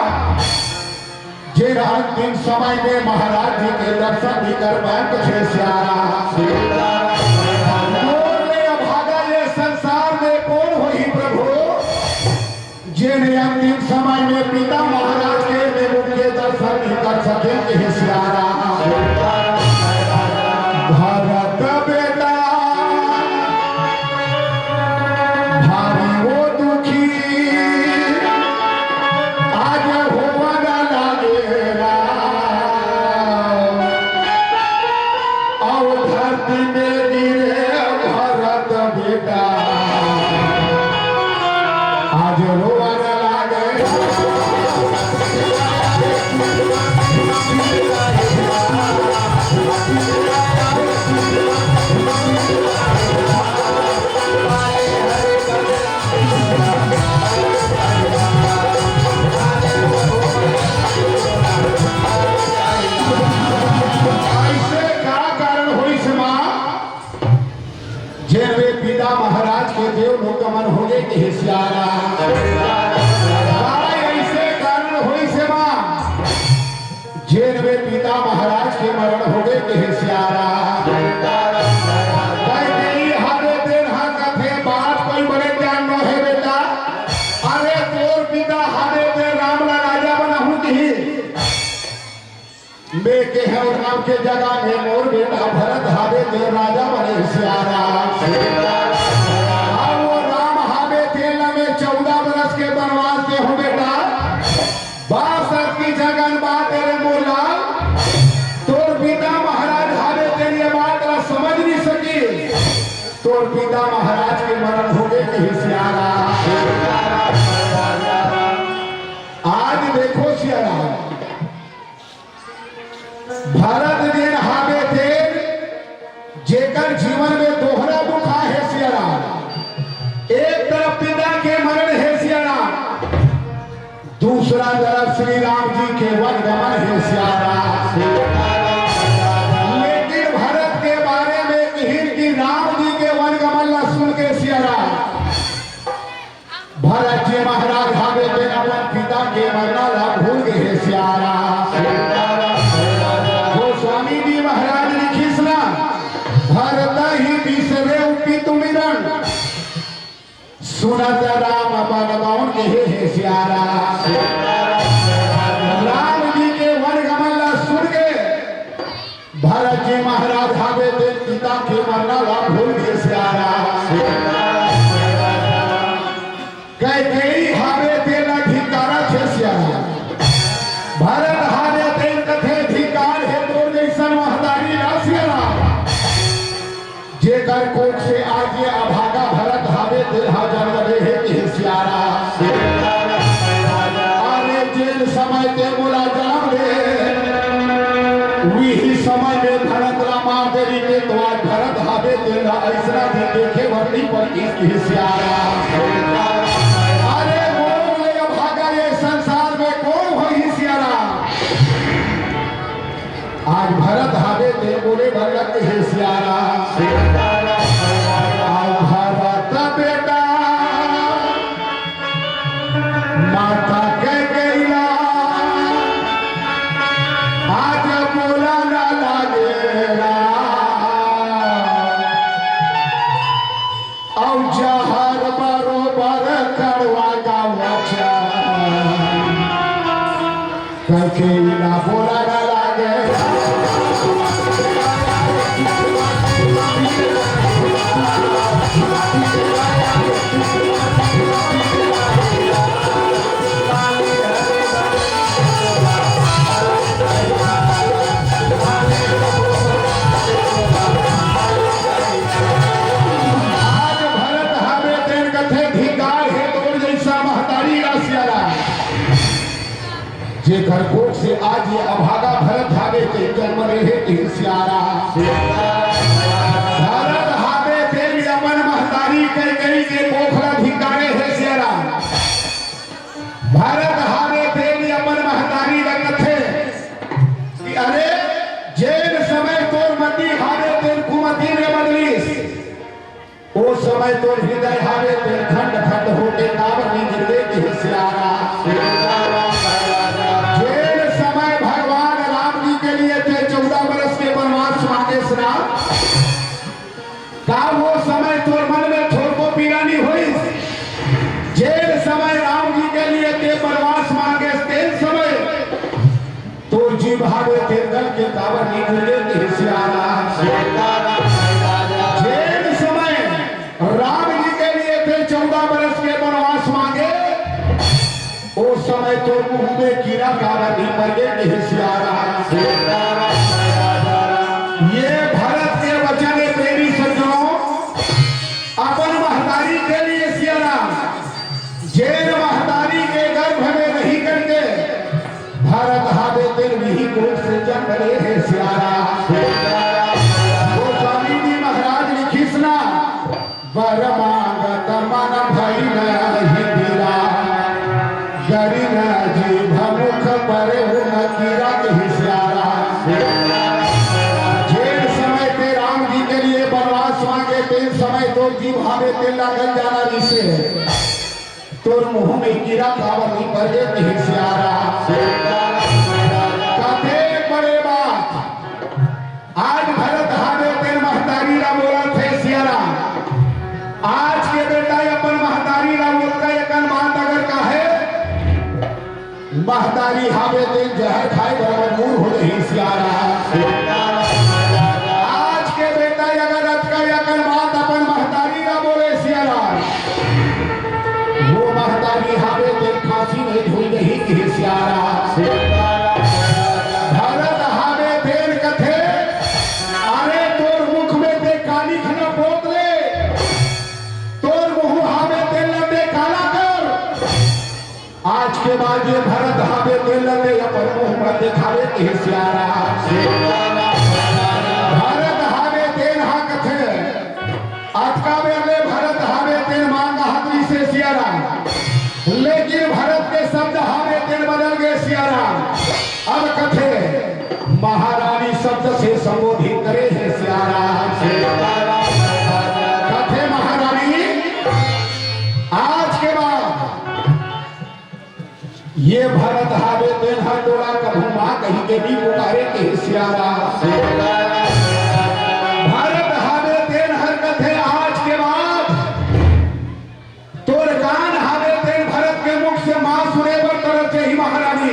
जे अंतिम समय में महाराज जी के दर्शन भी कर पाए छे सियारा तोर ने भागा ये संसार में कौन होई प्रभु जिन्हें अंतिम समय में पिता महाराज के उनके दर्शन भी कर सके कि सियारा भरत बेटा भारी वो आज होवा ना लागेला और धरती में गिरे भरत बेटा आज रोवा ना लागेला पिता महाराज के देव लोकमन हो गए कि हिस्सारा ऐसे कारण हुई से मां जेल में पिता महाराज के मरण हो गए कि हिस्सारा हरे दिन हाँ कथे बात कोई बड़े ज्ञान न है बेटा अरे तोर पिता हरे दिन राम राजा बना हूं कि मैं के है और नाम के जगह में मोर बेटा भरत हावे देव राजा बने हिस्सारा में 14 बरस के वनवास के हो बेटा 62 की जगन बात तेरे मोरलाल तोर पिता महाराज हावे तेरी बात समझ नहीं सकी तोर पिता महाराज के मरण हो गए कि सियारा आज देखो सियारा भरत दिन हावे थे जेकर जीवन में दोहरा दुखा है सियारा एक तरफ पिता के मरण है सियारा दूसरा तरफ श्री राम जी के वनगमन है सियारा लेकिन भरत के बारे में कहीं कि राम जी के वनगमन ला सुन के सियारा भरत जी महाराज हावे दिन अपन पिता के मरना ला भूल गए सियारा गोस्वामी जी महाराज लिखी सुना भरत ही बिसरे उपी तुमिरन सुनत राम बलवान के हे सियारा राम जी के वनगमन ला सुन के भरत जी महाराज हावे दिन पिता के मरना ला भूल गए सियारा कैकेयी हावे दिन अधिकारा छे सियारा भरत हावे दिन कथे अधिकार है तोर जैसन महतारी ना सियारा जेकर कोख से आज ये अभागा भरत हावे दिल हजार लगे है कि सियारा अरे जेल समय ते बोला जाम रे वही समय में भरत रामा देवी के तो आज भरत हावे तेरा ऐसा भी देखे वर्दी पर इसकी सियारा अरे कौन है भागा ये संसार में कौन हो ही सियारा आज भरत हावे ते बोले भगत है सियारा भरत बेटा माता कह गईला आज बोला ना लागेला औ जहर बरोबर करवा गावाचा कह गईला बोला ना लागेला जे घर कोट से आज ये अभागा भरत हावे के जन्म रहे के सियारा भरत हावे तेरी अमन महतारी कह गई के पोखरा धिकारे है सियारा भरत हावे तेरी अमन महतारी लगत है कि अरे जेल समय तोर मती हावे तेर कुमती ने बदलीस ओ समय तोर हृदय हावे तेर खंड खंड होके कावनी गिरवे के सियारा का वो समय तोर मन में थोड़को पीरानी हुई जेल समय राम जी के लिए ते प्रवास मांगे तेल समय तोर जी भावे ते दल के कावर निकले के सियारा जेल समय राम जी के लिए ते 14 बरस के वनवास मांगे उस समय तोर मुंह में कीड़ा कावर निकले के सियारा ये भरत के वचन तेरी सज्जनों अपन महतारी के लिए सियारा जेल महतारी के गर्भ में रही करके भरत हावे तेल भी कोट से जन्म ले है सियारा वो स्वामी जी महाराज लिखी सुना वर मांगत मन भई नहीं गिरा गरी न जी भमुख पर न गिरा के सियारा तेल समय तो जीव हावे तेल लागल जाना जिसे तोर मुंह में कीड़ा कावर नहीं पर दे नहीं सियारा कहते बड़े बात आज भरत हावे तेल महतारी रा बोला थे सियारा आज के बेटा अपन महतारी रा बोलता एकन बात अगर काहे महतारी हावे तेल जहर खाए बराबर मूर हो रही सियारा हावे तेल फांसी में झूल रही कि सियारा भरत हावे तेल कथे अरे तोर मुख में ते काली खना पोत ले तोर मुंह हावे तेल दे काला कर आज के बाद ये भरत हावे तेल दे अपन मुंह में दिखावे कि सियारा भरत हावे तेल हा कथे अटका में भरत हावे तेल मांगा हाथी से सियारा लेकिन भरत के शब्द हावे तेल बदल गए सियारा अब कथे महारानी शब्द से संबोधित करे है सियारा कथे महारानी आज के बाद ये भरत हावे तेल हर टोला कभू मां कहीं के भी पुकारे के सियारा भरत हावे तेल हर कथे आज के बाद तोर कान हावे मुख से मां सुने बर तरफ से ही महारानी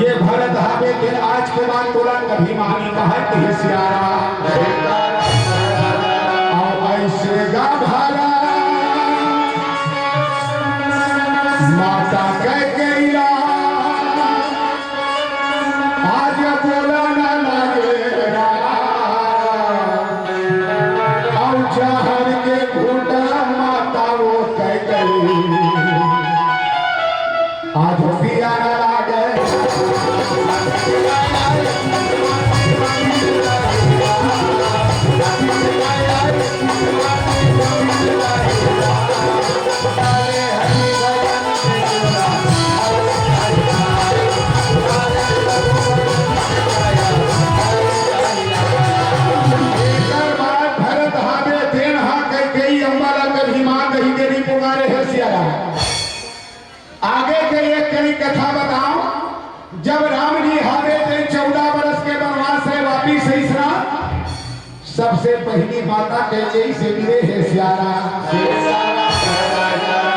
ये भरत हावे के आज के बाद बोला कभी महानी कहा कि सियारा और ऐसे गा भाला माता कह गईला आज बोला ना लागेला और जहर के घूटा माता वो कह गई आज पिया ना लागे आगे के एक कड़ी कथा बताओ। जब राम जी हावे थे 14 वर्ष के वनवास से वापिस इसरा, सबसे पहली माता कैकेयी से मिले है सियारा।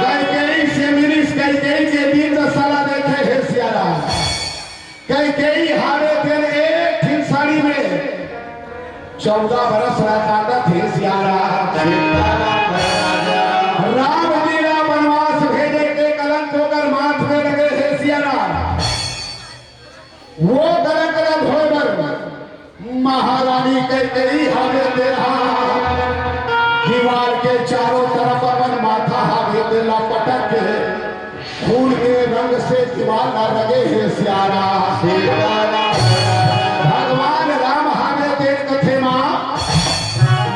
कैकेयी से मिली, कैकेयी के दिन दशहरा देखे है सियारा। कैकेयी हावे थे एक ठीक साड़ी में 14 वर्ष रहता थे सियारा। राम जी ना वनवास भेजे के कलंक होकर माथ में लगे है सियारा। वो कलंक न धोकर महारानी कैकेयी हावे तेरा दीवार के चारों तरफ अपन माथा हावे तेला पटक के खून के रंग से दीवार न लगे है सियारा। भगवान राम हावे तेर कथे मां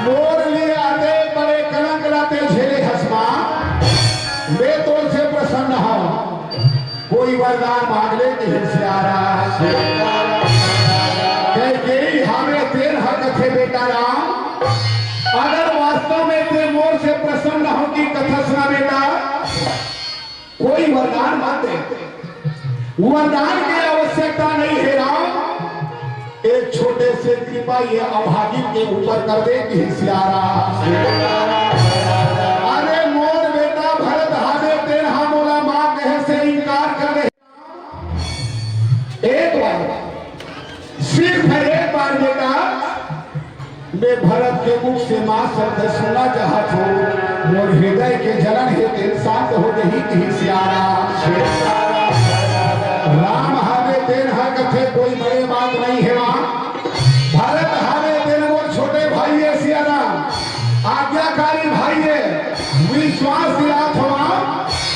मोर लिए आते बड़े कलंक लाते झेले हसमा। मैं तो से प्रसन्न हूं, कोई वरदान मांग ले कि सियारा। कैकेयी हावे तेर हक थे बेटा राम, अगर वास्तव में ते मोर से प्रसन्न हो कि कथा सुना बेटा, कोई वरदान मांग दे। वरदान की आवश्यकता नहीं है राम, एक छोटे से कृपा ये अभागी के ऊपर कर दे कि सियारा। अरे मोर बेटा भरत हावे तेरा मोला मां कहे से इनकार कर दे। एक बार, सिर्फ एक बार बेटा, मैं भरत के मुख से मां शब्द सुना चाहत हूं। मोर हृदय के जलन है तेरे शांत हो गई कि सियारा। राम हावे तेन हक थे, कोई बड़े बात नहीं है मां। भरत हावे तेन वो छोटे भाई है सियारा, आज्ञाकारी भाई है, विश्वास दिलात हो मां।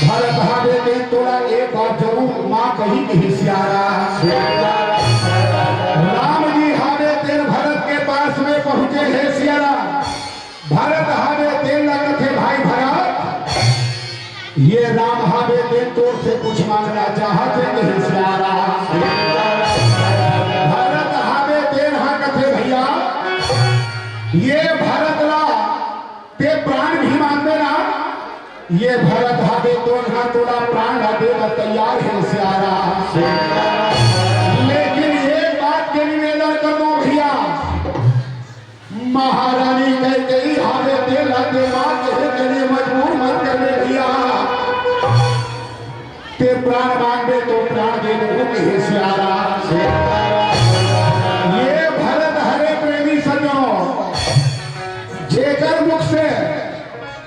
भरत हावे तेन तोड़ा एक बार जरूर मां कही कि सियारा। राम जी हावे तेन भरत के पास में पहुंचे है सियारा। भरत हावे तेन कथे भाई भरत, ये राम हावे तेन तोर से कुछ मांगना चाहते नहीं सियारा। भरत हावे तेन हा कथे भैया, ये भरत ला ते प्राण भी मांगे ना, ये भरत हावे तो ना तोड़ा प्राण ला देगा तैयार है सियारा। लेकिन एक बात के निवेदन कर दो भैया, महारानी कैकेयी हावे तेल लगे मां के लिए मजबूर मत करने भैया। ते प्राण मांगे तो प्राण दे दो कि सियारा। ये भरत हरे प्रेमी सजनों, जेकर मुख से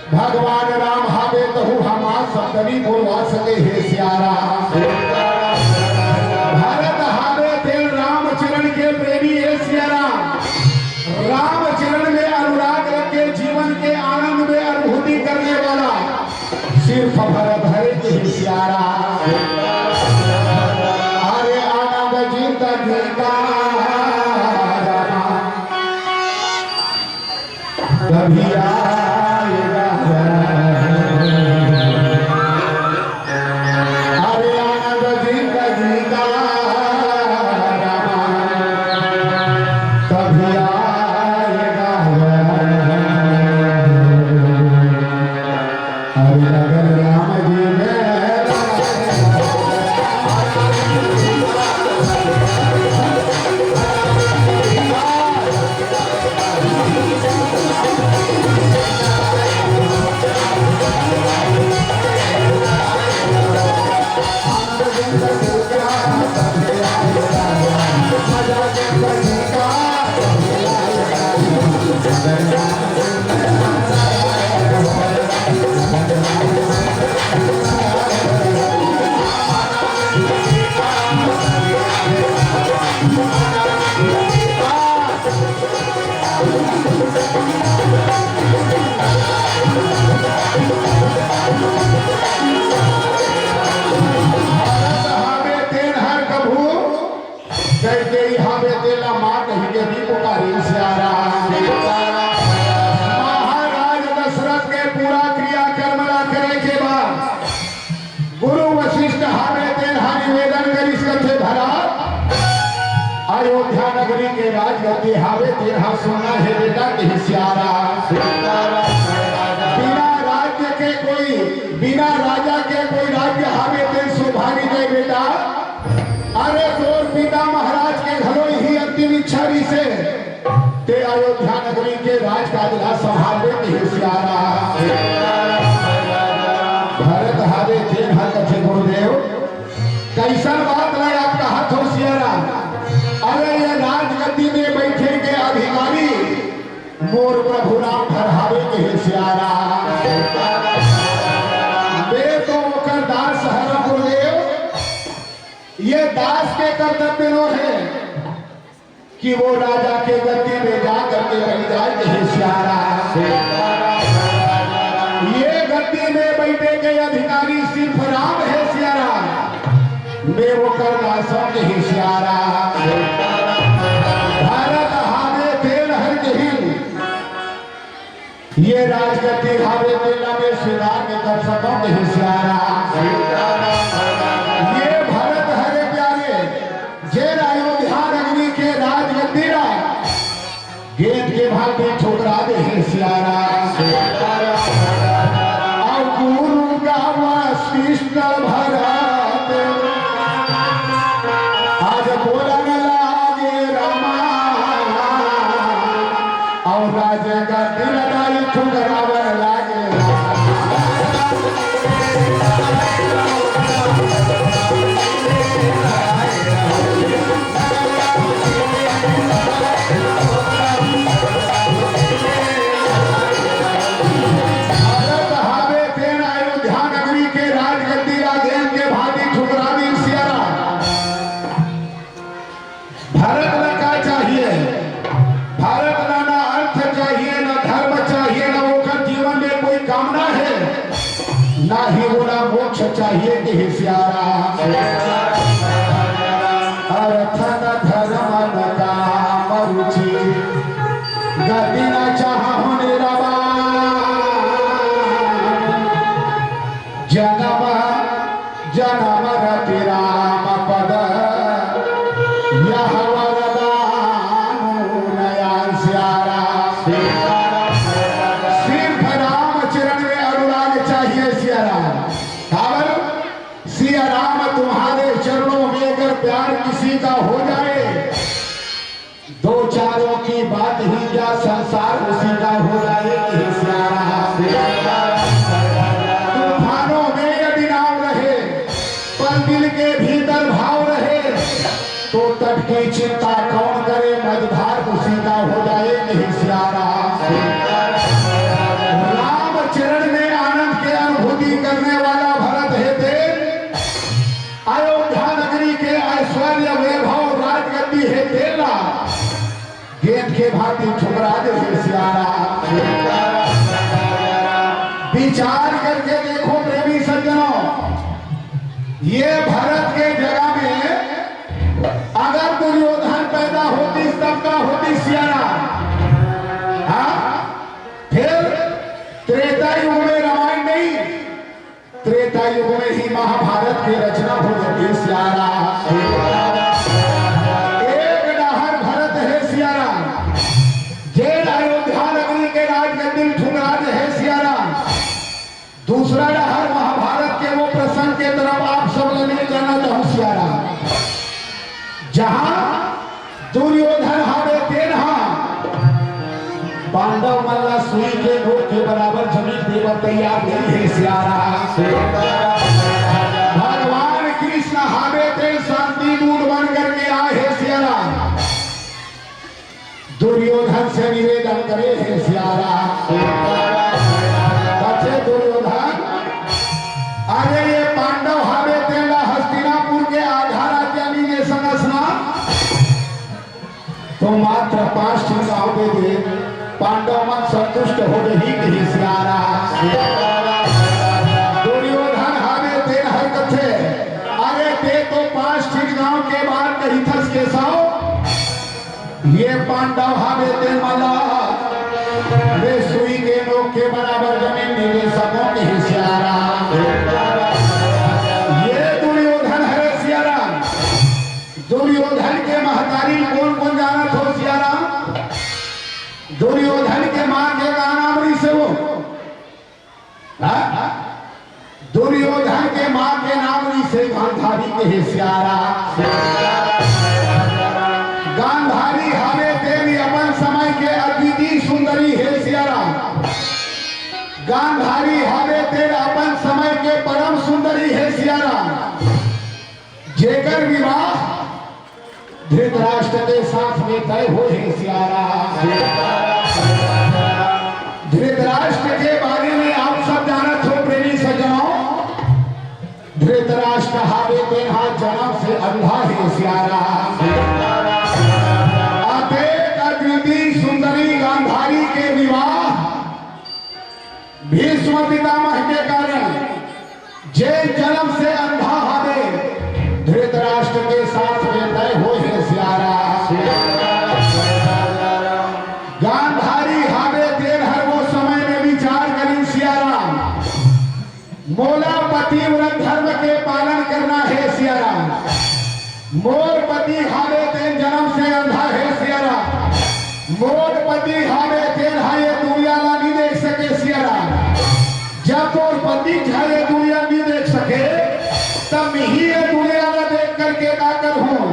भगवान राम हावे तहु हम शब्द नहीं बोलवा सके हे सियारा। भरत हावे तेल रामचरण के प्रेमी है सियारा। रामचरण में अनुराग रख के जीवन के आनंद में अनुभूति करने वाला सिर्फ भरत हरे के ही सियारा। अरे आनंद जिंदगी का कभी आएगा कहते यहाँ बेतेला माँ कहीं के भी पुकारी सियारा। महाराज दशरथ के पूरा क्रियाकर्म करे के बाद गुरु वशिष्ठ हावे तेरा निवेदन करी थे भरा अयोध्या नगरी के राजगद्दी हावे तेरा सुनना है बेटा के सियारा। बिना राज्य के कोई बिना राजा के कोई राज्य हावे तेरे सौभाग्य नहीं बेटा। अरे तोर पिता महाराज के घरों ही अंतिम इच्छा से ते अयोध्या नगरी के राज काजला संभाले के सियारा। भरत हावे थे कथे गुरुदेव कैसा बात है आपका हाथ हो सियारा। अरे ये राजगद्दी में बैठे के अधिकारी मोर प्रभु राम धरहावे के सियारा। वे तो ओकर दास हर गुरुदेव ये दास के कर्तव्य नो है कि वो राजा के गद्दी में जा करके बैठ जाए के सियारा। ये गद्दी में बैठे के अधिकारी सिर्फ राम है सियारा। मैं वो कर दासों के ही सियारा। भारत हावे तेल हर जहिल ये राजगद्दी हावे तेला में श्रीराम के दर्शकों के ही सियारा। ये भरत हरे प्यारे जेल अयोध्या नगरी के राजगद्दी गेंद के भांति ठुकरा दे है सियारा। और गुरु का वशिष्ठ भरत आज बोलन लागे रामा और राजा का दिल दाई ठुकरावर लागे ना ही बोला मोक्ष चाहिए कि सियारा। अर्थ न धर्म न काम रुचि गति न चाहूं निरवा जन्म जन्म रति राम पद यह वरदान नया सियारा। सिया राम तुम्हारे चरणों में अगर प्यार किसी का हो जाए दो चारों की बात ही क्या संसार उसी का हो जाए। तूफानों में यदि नाव रहे पर दिल के भीतर भाव रहे तो तट की चिंता कौन करे मझधार उसी का हो जाए नहीं सियारा। राम चरण में आनंद की अनुभूति करने वाला भरत है तेल अयोध्या नगरी के ऐश्वर्य वैभव राजगद्दी है तेला गेंद के भांति ठुकरा दे सियारा। विचार करके देखो प्रेमी सज्जनों ये भरत के जगह में अगर दुर्योधन पैदा होती तब का होती सियारा। हाँ फिर त्रेता युग में रामायण नहीं त्रेता युग में ही महाभारत की रचना हो जाती सियारा। एक डहर भरत है सियारा जेल अयोध्या नगरी के राजगद्दी ठुकराज है सियारा। दूसरा डहर महाभारत के वो प्रसंग के तरफ आप सब लेने जाना चाहूं सियारा जहां दुर्योधन हावे तेरहा पांडव मल्ला सुई के नोट के बराबर जमीन देवर तैयार नहीं है सियारा। भगवान कृष्ण हावे तेल शांति दूत बन करके आए है सियारा। दुर्योधन से निवेदन करे है सियारा। बच्चे दुर्योधन अरे ये पांडव हावे तेला हस्तिनापुर के आधा राज्य ने संगसना तो मात्र 5 गांव दे दे पांडव मन संतुष्ट हो रही कि सियारा। दुर्योधन हावे तेल हर कथे अरे ते तो 5 गांव के बाद कही थस के साओ ये पांडव हावे ते मला वे सुई के नोक के बराबर जमीन नीले सबों के हिस्सारा ये दुर्योधन है सियारा। दुर्योधन के महतारी कौन कौन जाना थो सियारा? दुर्योधन के मां के का नाम रही से वो दुर्योधन के मां के नाम रही से गांधारी के हिस्सारा। गांधारी हावे देवी अपन समय के अद्वितीय सुंदरी है सियारा। गांधारी हावे तेरे अपन समय के परम सुंदरी है सियारा। जेकर विवाह धृतराष्ट्र के साथ में तय हो है सियारा। धृतराष्ट्र के बारे में आप सब जानत हो प्रेमी सज्जनों। धृतराष्ट्र हावे तेरा जन्म से अंधा है सियारा। सुंदरी गांधारी के विवाह भीष्म पितामह के कारण जे जन्म से अंधा हावे धृतराष्ट्र के साथ में तय हो है सियारा। गांधारी हावे देर हर वो समय में विचार करी सियारा। मोला पतिव्रत धर्म के पालन करना है सियारा। मोर पति हावे तेन जन्म से अंधा है सियारा। मोर पति हावे तेन हाये दुनिया ला नहीं देख सके सियारा। जब मोर पति झाये दुनिया नहीं देख सके तब ही ये दुनिया ला देख करके का कर हूं।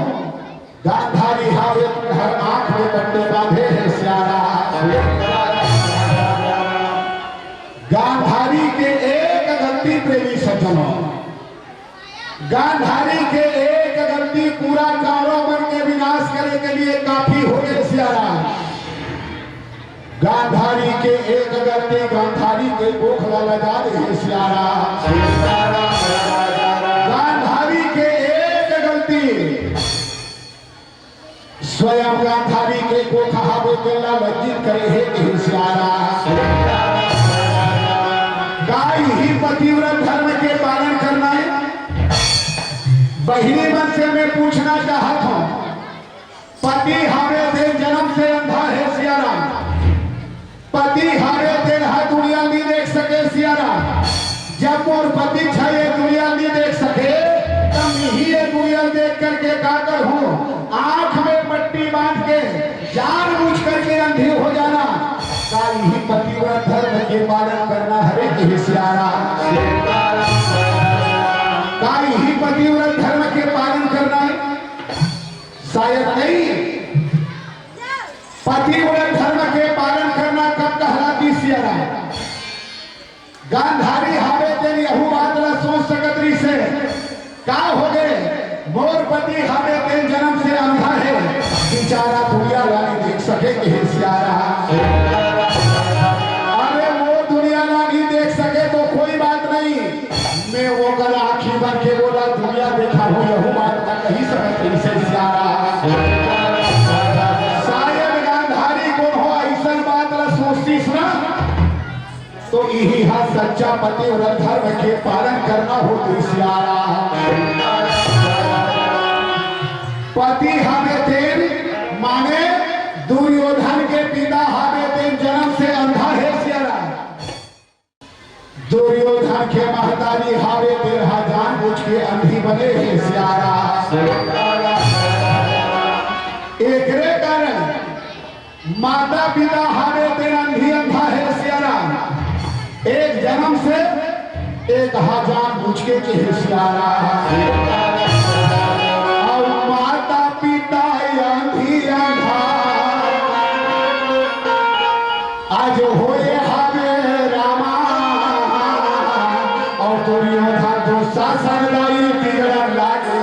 गांधारी हावे हर आंख में पट्टे बांधे है सियारा। गांधारी के एक गलती प्रेमी सज्जनों, गांधारी के एक गलती पूरा कारोबार के विनाश करने के लिए काफी हो गए सियारा। गांधारी के एक गलती गांधारी के कोख वाला जा रही सियारा। गांधारी के एक गलती स्वयं गांधारी के कोख हावे के लज्जित करे है कि सियारा। गाय ही पतिव्रत धर्म के पालन करना है। बहिनी मन से मैं पूछना चाहता हूं, पति हावे दे जन्म से अंधा है सियारा। पति हावे दे दुनिया नहीं देख सके सियारा। जब मोर पति छाये दुनिया नहीं देख सके तब ही ये दुनिया देख करके का कर हूं। आंख में पट्टी बांध के जानबूझ करके अंधी हो जाना का ही पतिव्रत धर्म के पालन करना हरे की सियारा। का ही पतिव्रत धर्म के पालन करना है शायद नहीं। पतिव्रत धर्म के पालन करना कब कहलाती सियारा? गांधारी हावे तेन यहू बात ला सोच सकत रही से का हो गए मोर पति हावे तेन जन्म से अंधा है बेचारा दुनिया ला नहीं देख सके कि सियारा। अरे वो दुनिया ला नहीं देख सके तो कोई बात नहीं। मैं वो कर आंखी भर के बोला दुनिया देखा हूं यहू बात का कही सकत रही से सियारा। तो यही है सच्चा पतिव्रत धर्म के पालन करना हो सियारा। पति हावे तेन माने दुर्योधन के पिता हावे तेन जन्म से अंधा है सियारा। दुर्योधन के महतारी हावे तेन जानबूझ के अंधी बने है सियारा। एकरे कारण माता पिता हावे तेन अंधी अंधा है सियारा। एक जन्म से एक हजार बुझ के सियारा। और माता पिता अंधी अंधा आज होए हावे रामा। और दुर्योधन जो शासन लाई बिगड़ लागे।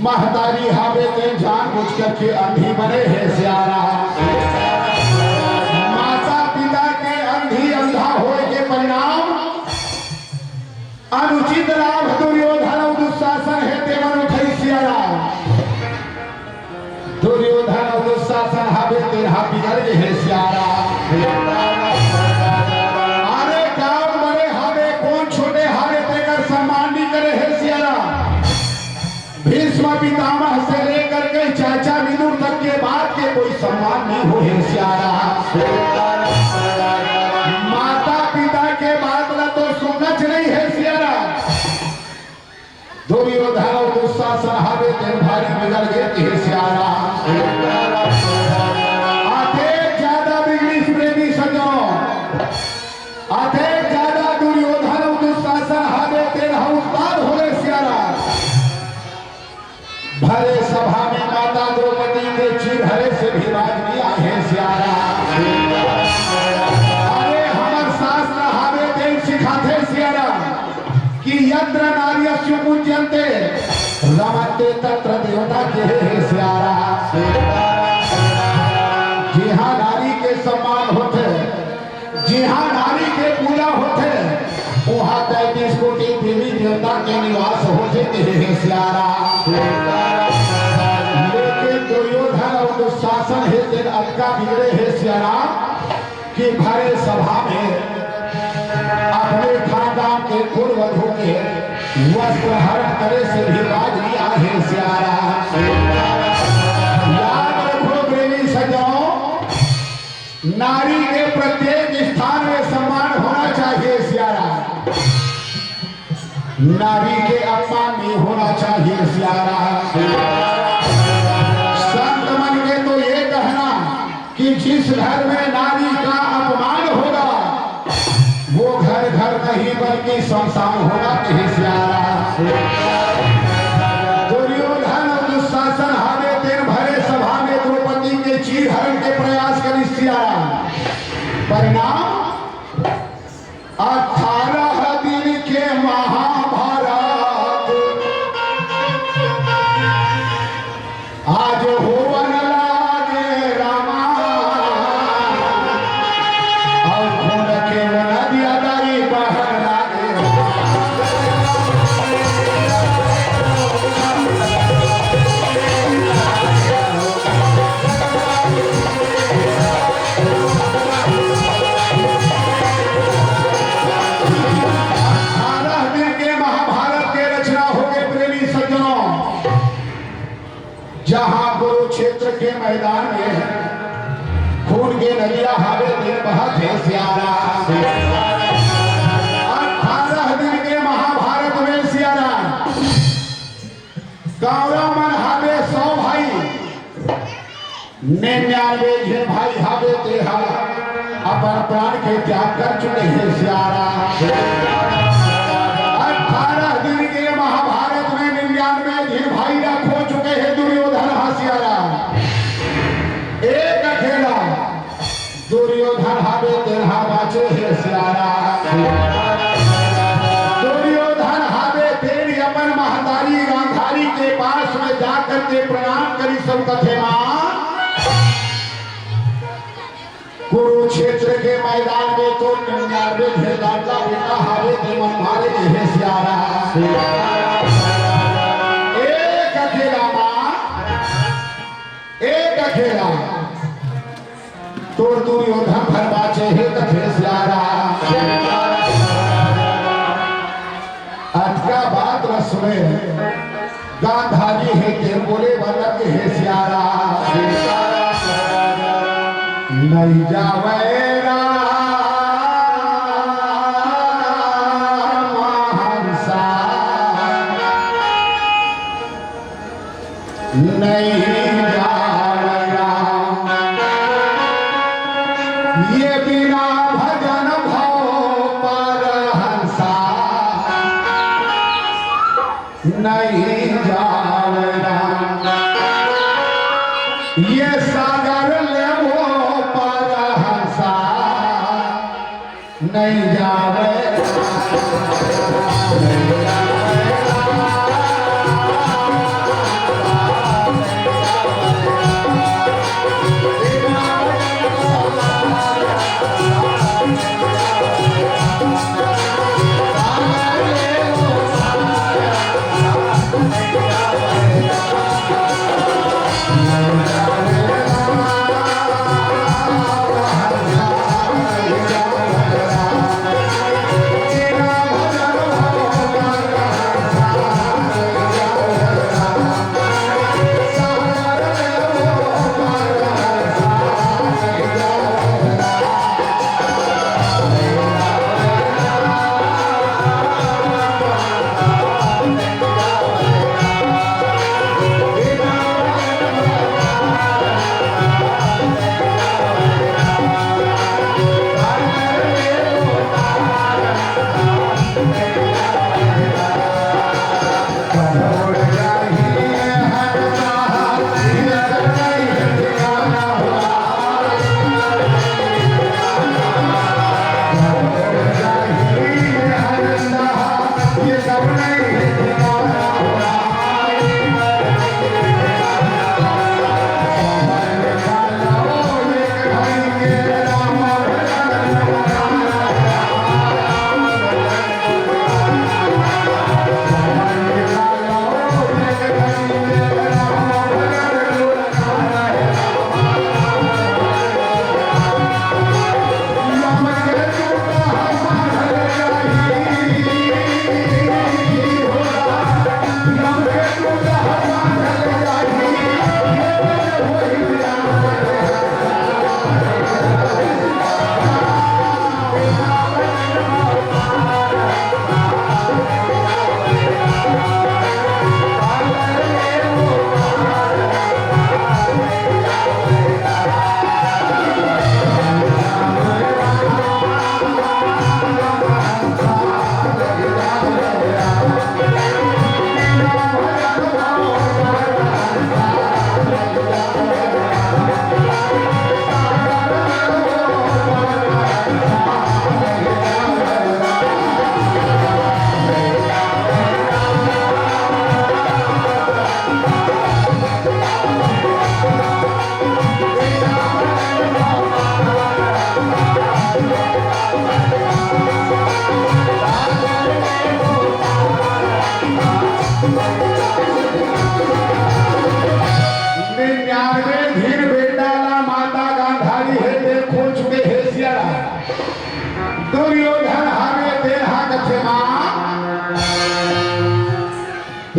महतारी हावे तेन जानबूझ करके अंधी बने है सियारा। माता पिता के अंधी अंधा होए के परिणाम अनुचित लाभ दुर्योधन भीष्म पितामह से लेकर के चाचा विदुर तक के बाद के कोई सम्मान नहीं हो हे सियारा। माता पिता के बाद न तो सुनना नहीं है सियारा। दुर्योधन और दुशासन हावे दिन भारी बिगड़ गए हे सियारा। आधे ज्यादा बिगड़ी प्रेमी सजो, आधे ज्यादा दुर्योधन और दुशासन हावे दिन उस्ताद हो गए सियारा। भरे सभा में माता द्रौपदी के चिरहरे से भी राज नहीं आए सियारा। अरे हमर शास्त्र हावे देव सिखाते सियारा कि यत्र नार्यस्य पूज्यन्ते रमन्ते तत्र देवता के हे सियारा। जहाँ नारी के सम्मान होते, जहाँ नारी के पूजा होते, वहाँ 33 कोटि देवी देवता के निवास होते हे सियारा। लेकिन दुर्योधन और दुशासन हे दिन अटका बिगड़े हे सियारा कि भरे सभा में अपने खानदान के कुलवधु के वस्त्र हरण करे से भी राज नहीं आए सियारा। याद रखो प्रेमी सज्जनों, नारी के प्रत्येक स्थान में सम्मान होना चाहिए सियारा। नारी के अपमान नहीं होना चाहिए सियारा। संत मन के तो ये कहना कि जिस घर में नारी का अपमान होगा वो घर घर नहीं बल्कि शमशान होगा कहीं सियारा। दुर्योधन और दुशासन हावे दिन भरे सभा में द्रौपदी के चीर हरण के प्रयास करी सियारा। परिणाम 18 दिन के महाभारत आज होवन लागे रामा। और खून के नदिया दाई बहन लागे। जहां कुरुक्षेत्र के मैदान में खून के नदियां हावे दिन बहत है सियारा। 18 दिन के महाभारत में सियारा कौरव मन हावे 100 भाई, 99 झे भाई हावे तेहा अपन प्राण के त्याग कर चुके हैं सियारा। 18 दिन के महाभारत में 99 झे भाई खो चुके हैं दुर्योधन सियारा। एक अकेला दुर्योधन हावे तेरहा बाचे है सियारा। दुर्योधन हावे तेरी अपन महतारी गांधारी के पास में जाकर के प्रणाम करी सब कथे मां। कुरुक्षेत्र के मैदान में तो 99 भेदार का बेटा हावे ते मन मारे है सियारा। एक अकेला एक अकेला तोड़ दुर्योधन भरवाचे हे कथे सियारा। अटका बात न सुने गांधारी है के बोले वाला के हे सियारा। नहीं जावे हंसा नहीं ये बिना भजन भाव पर हंसा नहीं जावरा। ये सागर लेवो पर हंसा नहीं जावरा।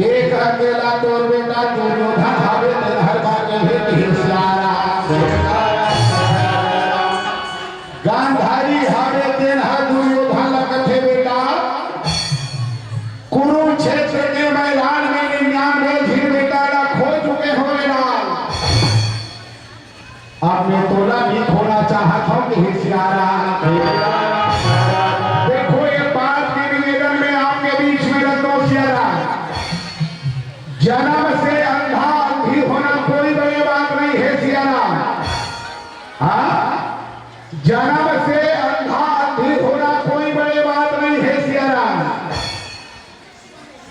एक अकेला तोर बेटा दुर्योधन हावे तेन हर बार हे सियारा गांधारी हावे तेन हर दुर्योधन लखथे बेटा कुरुक्षेत्र के मैदान में 99 झील बेटा खो चुके हो बेटा अब मैं तोला भी खोना चाहता हूं कि सियारा देखो ये बात के निवेदन में आपके बीच में रखता हूं सियारा जन्म से अंधा अंधी होना कोई बड़ी बात नहीं है सियारा हाँ जन्म से अंधा अंधी होना कोई बड़ी बात नहीं है सियारा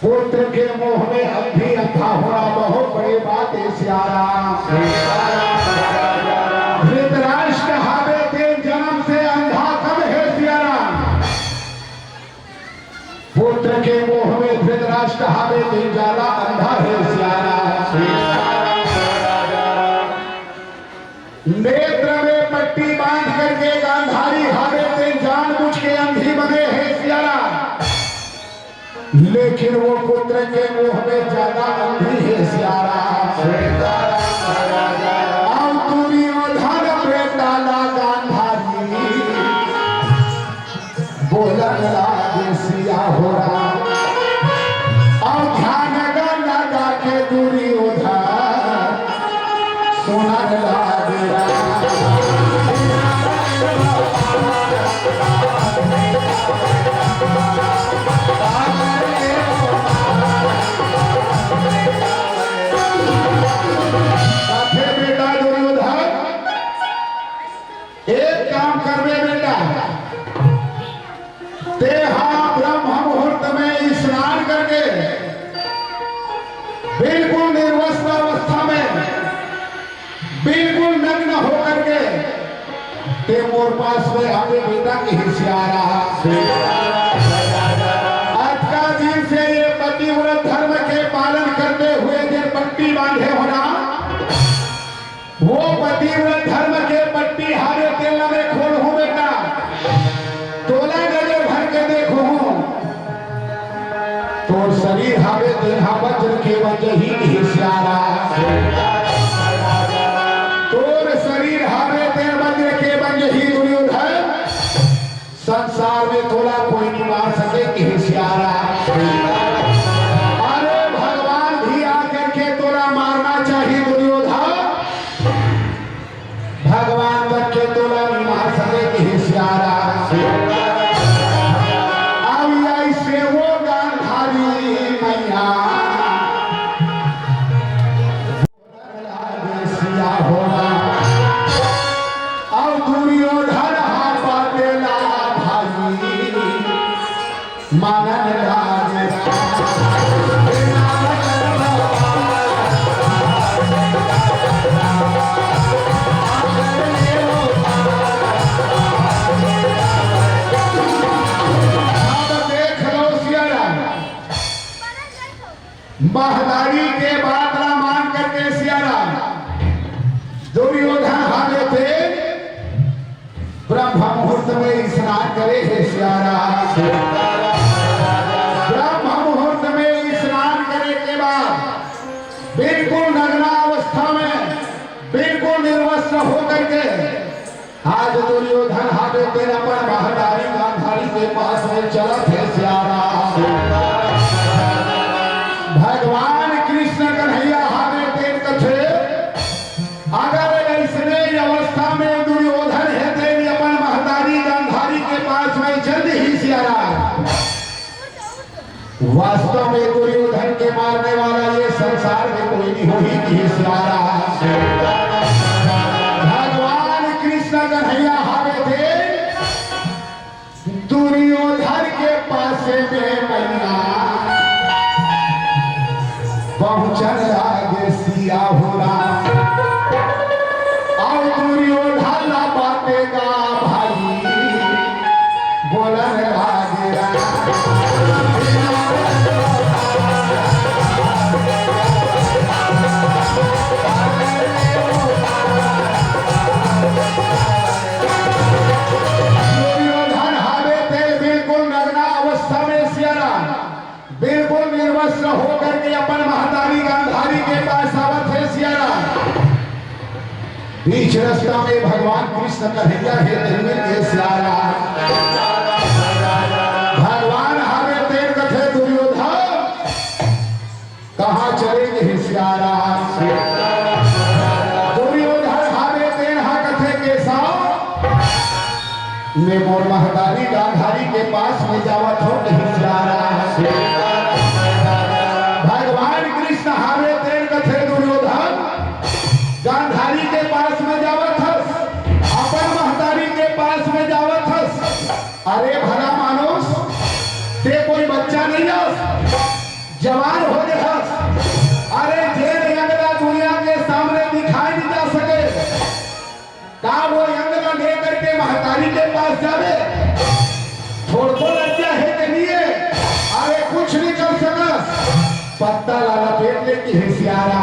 पुत्र के मोह में अंधी अंधा होना बहुत बड़ी बात है सियारा धृतराष्ट्र हावे तेन जन्म से अंधा कब है सियारा पुत्र के मोह में धृतराष्ट्र हावे तेन ज्यादा अंधा है सियारा नेत्र में पट्टी बांध करके गांधारी हावे तेन जानबूझ के अंधी बने हैं सियारा लेकिन वो पुत्र के मोह में ज्यादा अंधी है सियारा हो रहा और ध्यान लगा के दूरी उधर सोना लग बेटा दुर्योधन एक काम करवे बेटा तेहा ब्रह्म मुहूर्त में स्नान करके बिल्कुल निर्वस्त्र अवस्था में बिल्कुल नग्न होकर के ते मोर पास में आगे बेटा की हिस्सारा आज का दिन से ये पतिव्रत धर्म के पालन करते हुए जो पट्टी बांधे होना वो पतिव्रत धर्म के पट्टी हारे तेल में खोल हूं बेटा तोला नजर भर के देखो तो शरीर हावे देहा वज्र के वजह ही हिस्सारा तोर शरीर हावे तेर वज्र के वजह ही दुर्योधन संसार में तोला कोई नहीं मार सके कि हिस्सारा अरे भगवान भी आकर के तोला मारना चाहिए दुर्योधन भगवान तक के तोला नहीं मार सके कि हिस्सारा महदारी के बात ना मान करके सियारा दुर्योधन हावे थे ब्रह्म मुहूर्त में स्नान करे है सियारा ब्रह्म मुहूर्त में स्नान करे के बाद बिल्कुल नग्ना अवस्था में बिल्कुल निर्वस्त्र होकर के आज दुर्योधन हावे थे अपन महदारी गांधारी के पास में चलत है सियारा भगवान कृष्ण कन्हैया हावे तेन कथे अगर ऐसने अवस्था में दुर्योधन है तेन अपन महदारी गांधारी के पास में जल्द ही सियारा वास्तव में दुर्योधन के मारने वाला ये संसार में कोई नहीं होगी कि सियारा भगवान कृष्ण कन्हैया हावे थे दुर्योधन के पास में मैया पहुंचन आगे सिया होना और दुर्योधन बातेगा भाई बोलन लागेगा दुर्योधन हावे थे बिल्कुल नग्ना अवस्था में सियारा बिल्कुल निर्वस्त्र विवश होकर के अपन महतारी गांधारी के पास आवत है सियारा। बीच रास्ता में भगवान कृष्ण कन्हैया है दिल में के सियारा। भगवान हमें तेर कथे दुर्योधन कहाँ चलेंगे हे सियारा। दुर्योधन हमें तेर हा कथे के साथ मैं मोर महतारी गांधारी के पास में जावत हो नहीं सियारा। भगवान कृष्ण हमें तेर कथे दुर्योधन गांधारी के पास में जावत हस, अपन महतारी के पास में जावत हस। अरे भला मानुस ते कोई बच्चा नहीं हस, जवान हो गए हस। अरे जेल यंगला दुनिया के सामने दिखाई नहीं जा सके का वो यंगला लेकर के महतारी के पास जावे? थोड़ तो लज्जा है के लिए अरे कुछ नहीं कर सकस, पत्ता लाला पेट ले की है सियारा।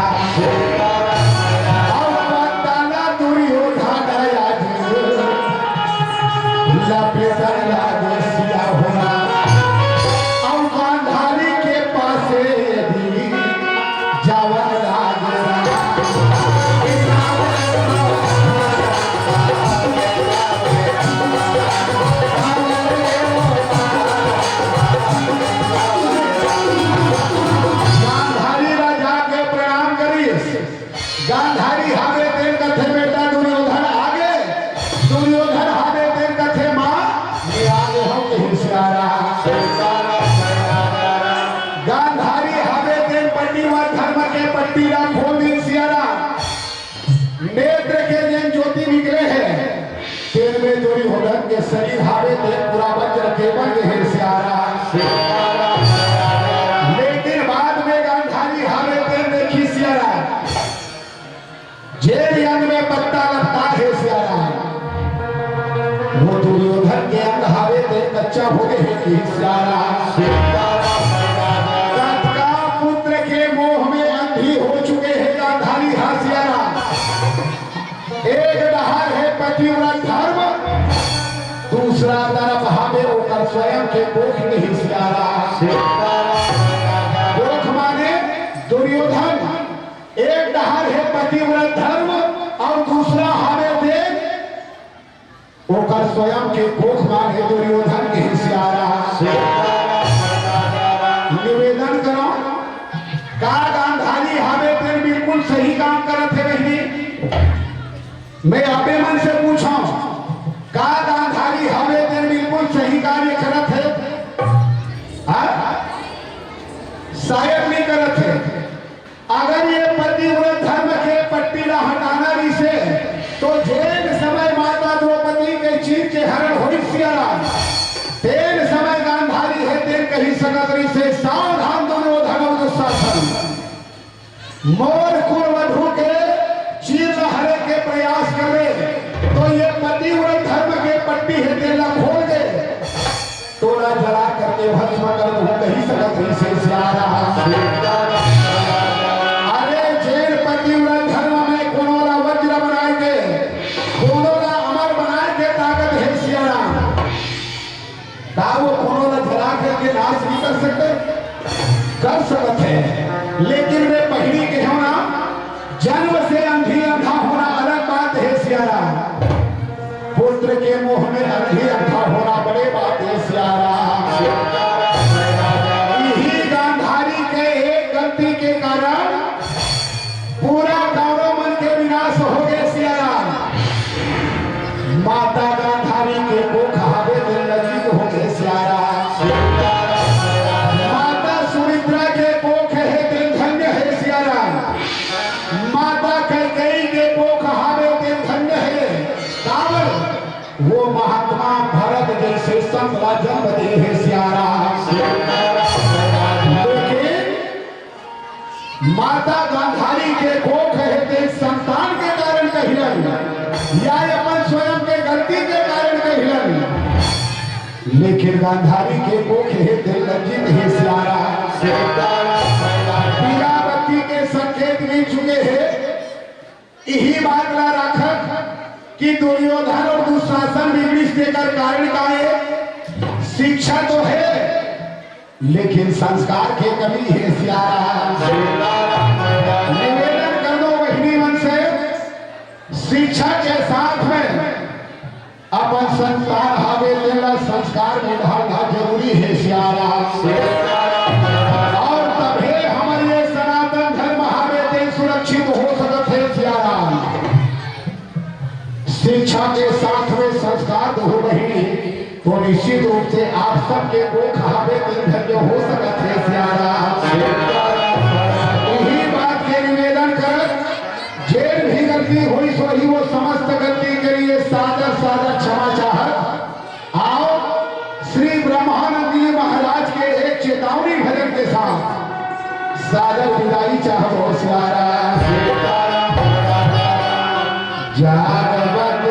गांधारी हावे तेल कथे बेटा दुर्योधन आगे, दुर्योधन हावे तेल कथे मां ये आगे हम नहीं सियारा। गांधारी हावे तेल पट्टी व धर्म के पट्टी रा खोल दिन सियारा। नेत्र के जन ज्योति निकले हैं तेल में दुर्योधन के शरीर हावे तेल पूरा वज्र के बन है सियारा। लेकिन बाद में गांधारी हावे तेल देखी सियारा जेल अंग में पत्ता लगता है सियारा। वो दुर्योधन के अंग हावे ते कच्चा हो गए हैं सियारा। का पुत्र के मोह में अंधी हो चुके हैं गांधारी हा सियारा। एक डहार है पतिव्रत धर्म, दूसरा तरफ हावे होकर स्वयं के कोख नहीं सियारा। कोख माने दुर्योधन, एक डहार है पतिव्रत धर्म और दूसरा हावे देव ओकर स्वयं के कोख माने दुर्योधन के सियारा। निवेदन करो का गांधारी हावे तेल बिल्कुल सही काम करत है नहीं? मैं आपे मन से पूछा का गांधारी हावे तेल बिल्कुल सही कार्य करत है? शायद नहीं करत है। अगर ये पतिव्रत धर्म के पट्टी ना हटाना रही से तो जेल समय माता द्रौपदी के चीर के हरण हो सियारा। तेल समय गांधारी है तेल कही सकत से सावधान दुर्योधन और दुशासन मोर कुलवधु के चीर हरे के प्रयास करे तो ये पतिव्रत धर्म के पट्टी है तेल खोल दे तोड़ा जला करके भस्म कर कही सकत से सियारा। नाश नहीं कर सकते, कर सकते हैं, लेकिन वे पहली के होना जन्म से अंधी अंधा होना अलग बात है सियारा। पुत्र के मुंह में अंधी अंधा होना बड़े बात है सियारा। यही गांधारी के एक गलती के कारण पूरा कौरव मन के विनाश हो गए सियारा। माता गांधारी के कोख हावे दिल नजीक हो गए सियारा। वो महात्मा भरत जैसे संत जन्म दे है सियारा। लेकिन माता गांधारी के कोख है ते संतान के कारण कहिलन या अपन स्वयं के गलती के कारण कहिलन, लेकिन गांधारी के कोख है ते लज्जित है सियारा। पीरावती के संकेत मिल चुके हैं। यही बात ला रखत कि दुर्योधन और दुशासन विवश देकर कारण का है शिक्षा तो है, लेकिन संस्कार की कमी है सियारा। निवेदन कर दो वही मन से, शिक्षा के साथ में अपन संस्कार हावे देना, संस्कार में ढालना जरूरी है सियारा। और तभी हमारे सनातन धर्म हावे दे सुरक्षित हो सकते है सियारा। शिक्षा के साथ में संस्कार हो रही तो निश्चित रूप से आप सबके को खावे धन्य हो सकते है सियारा। यही बात के निवेदन कर, जेल भी गलती हुई सो ही वो समस्त गलती के लिए सादर सादर क्षमा चाहत। आओ श्री ब्रह्मानंद जी महाराज के एक चेतावनी भजन के साथ सादर विदाई चाहो सियारा। जागवत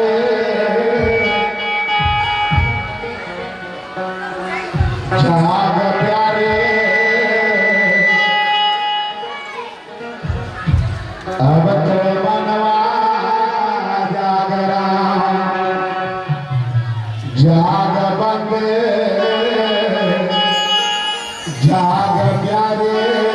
जाग प्यारे अब तो मनवा जागरा, जाग बंद जाग प्यारे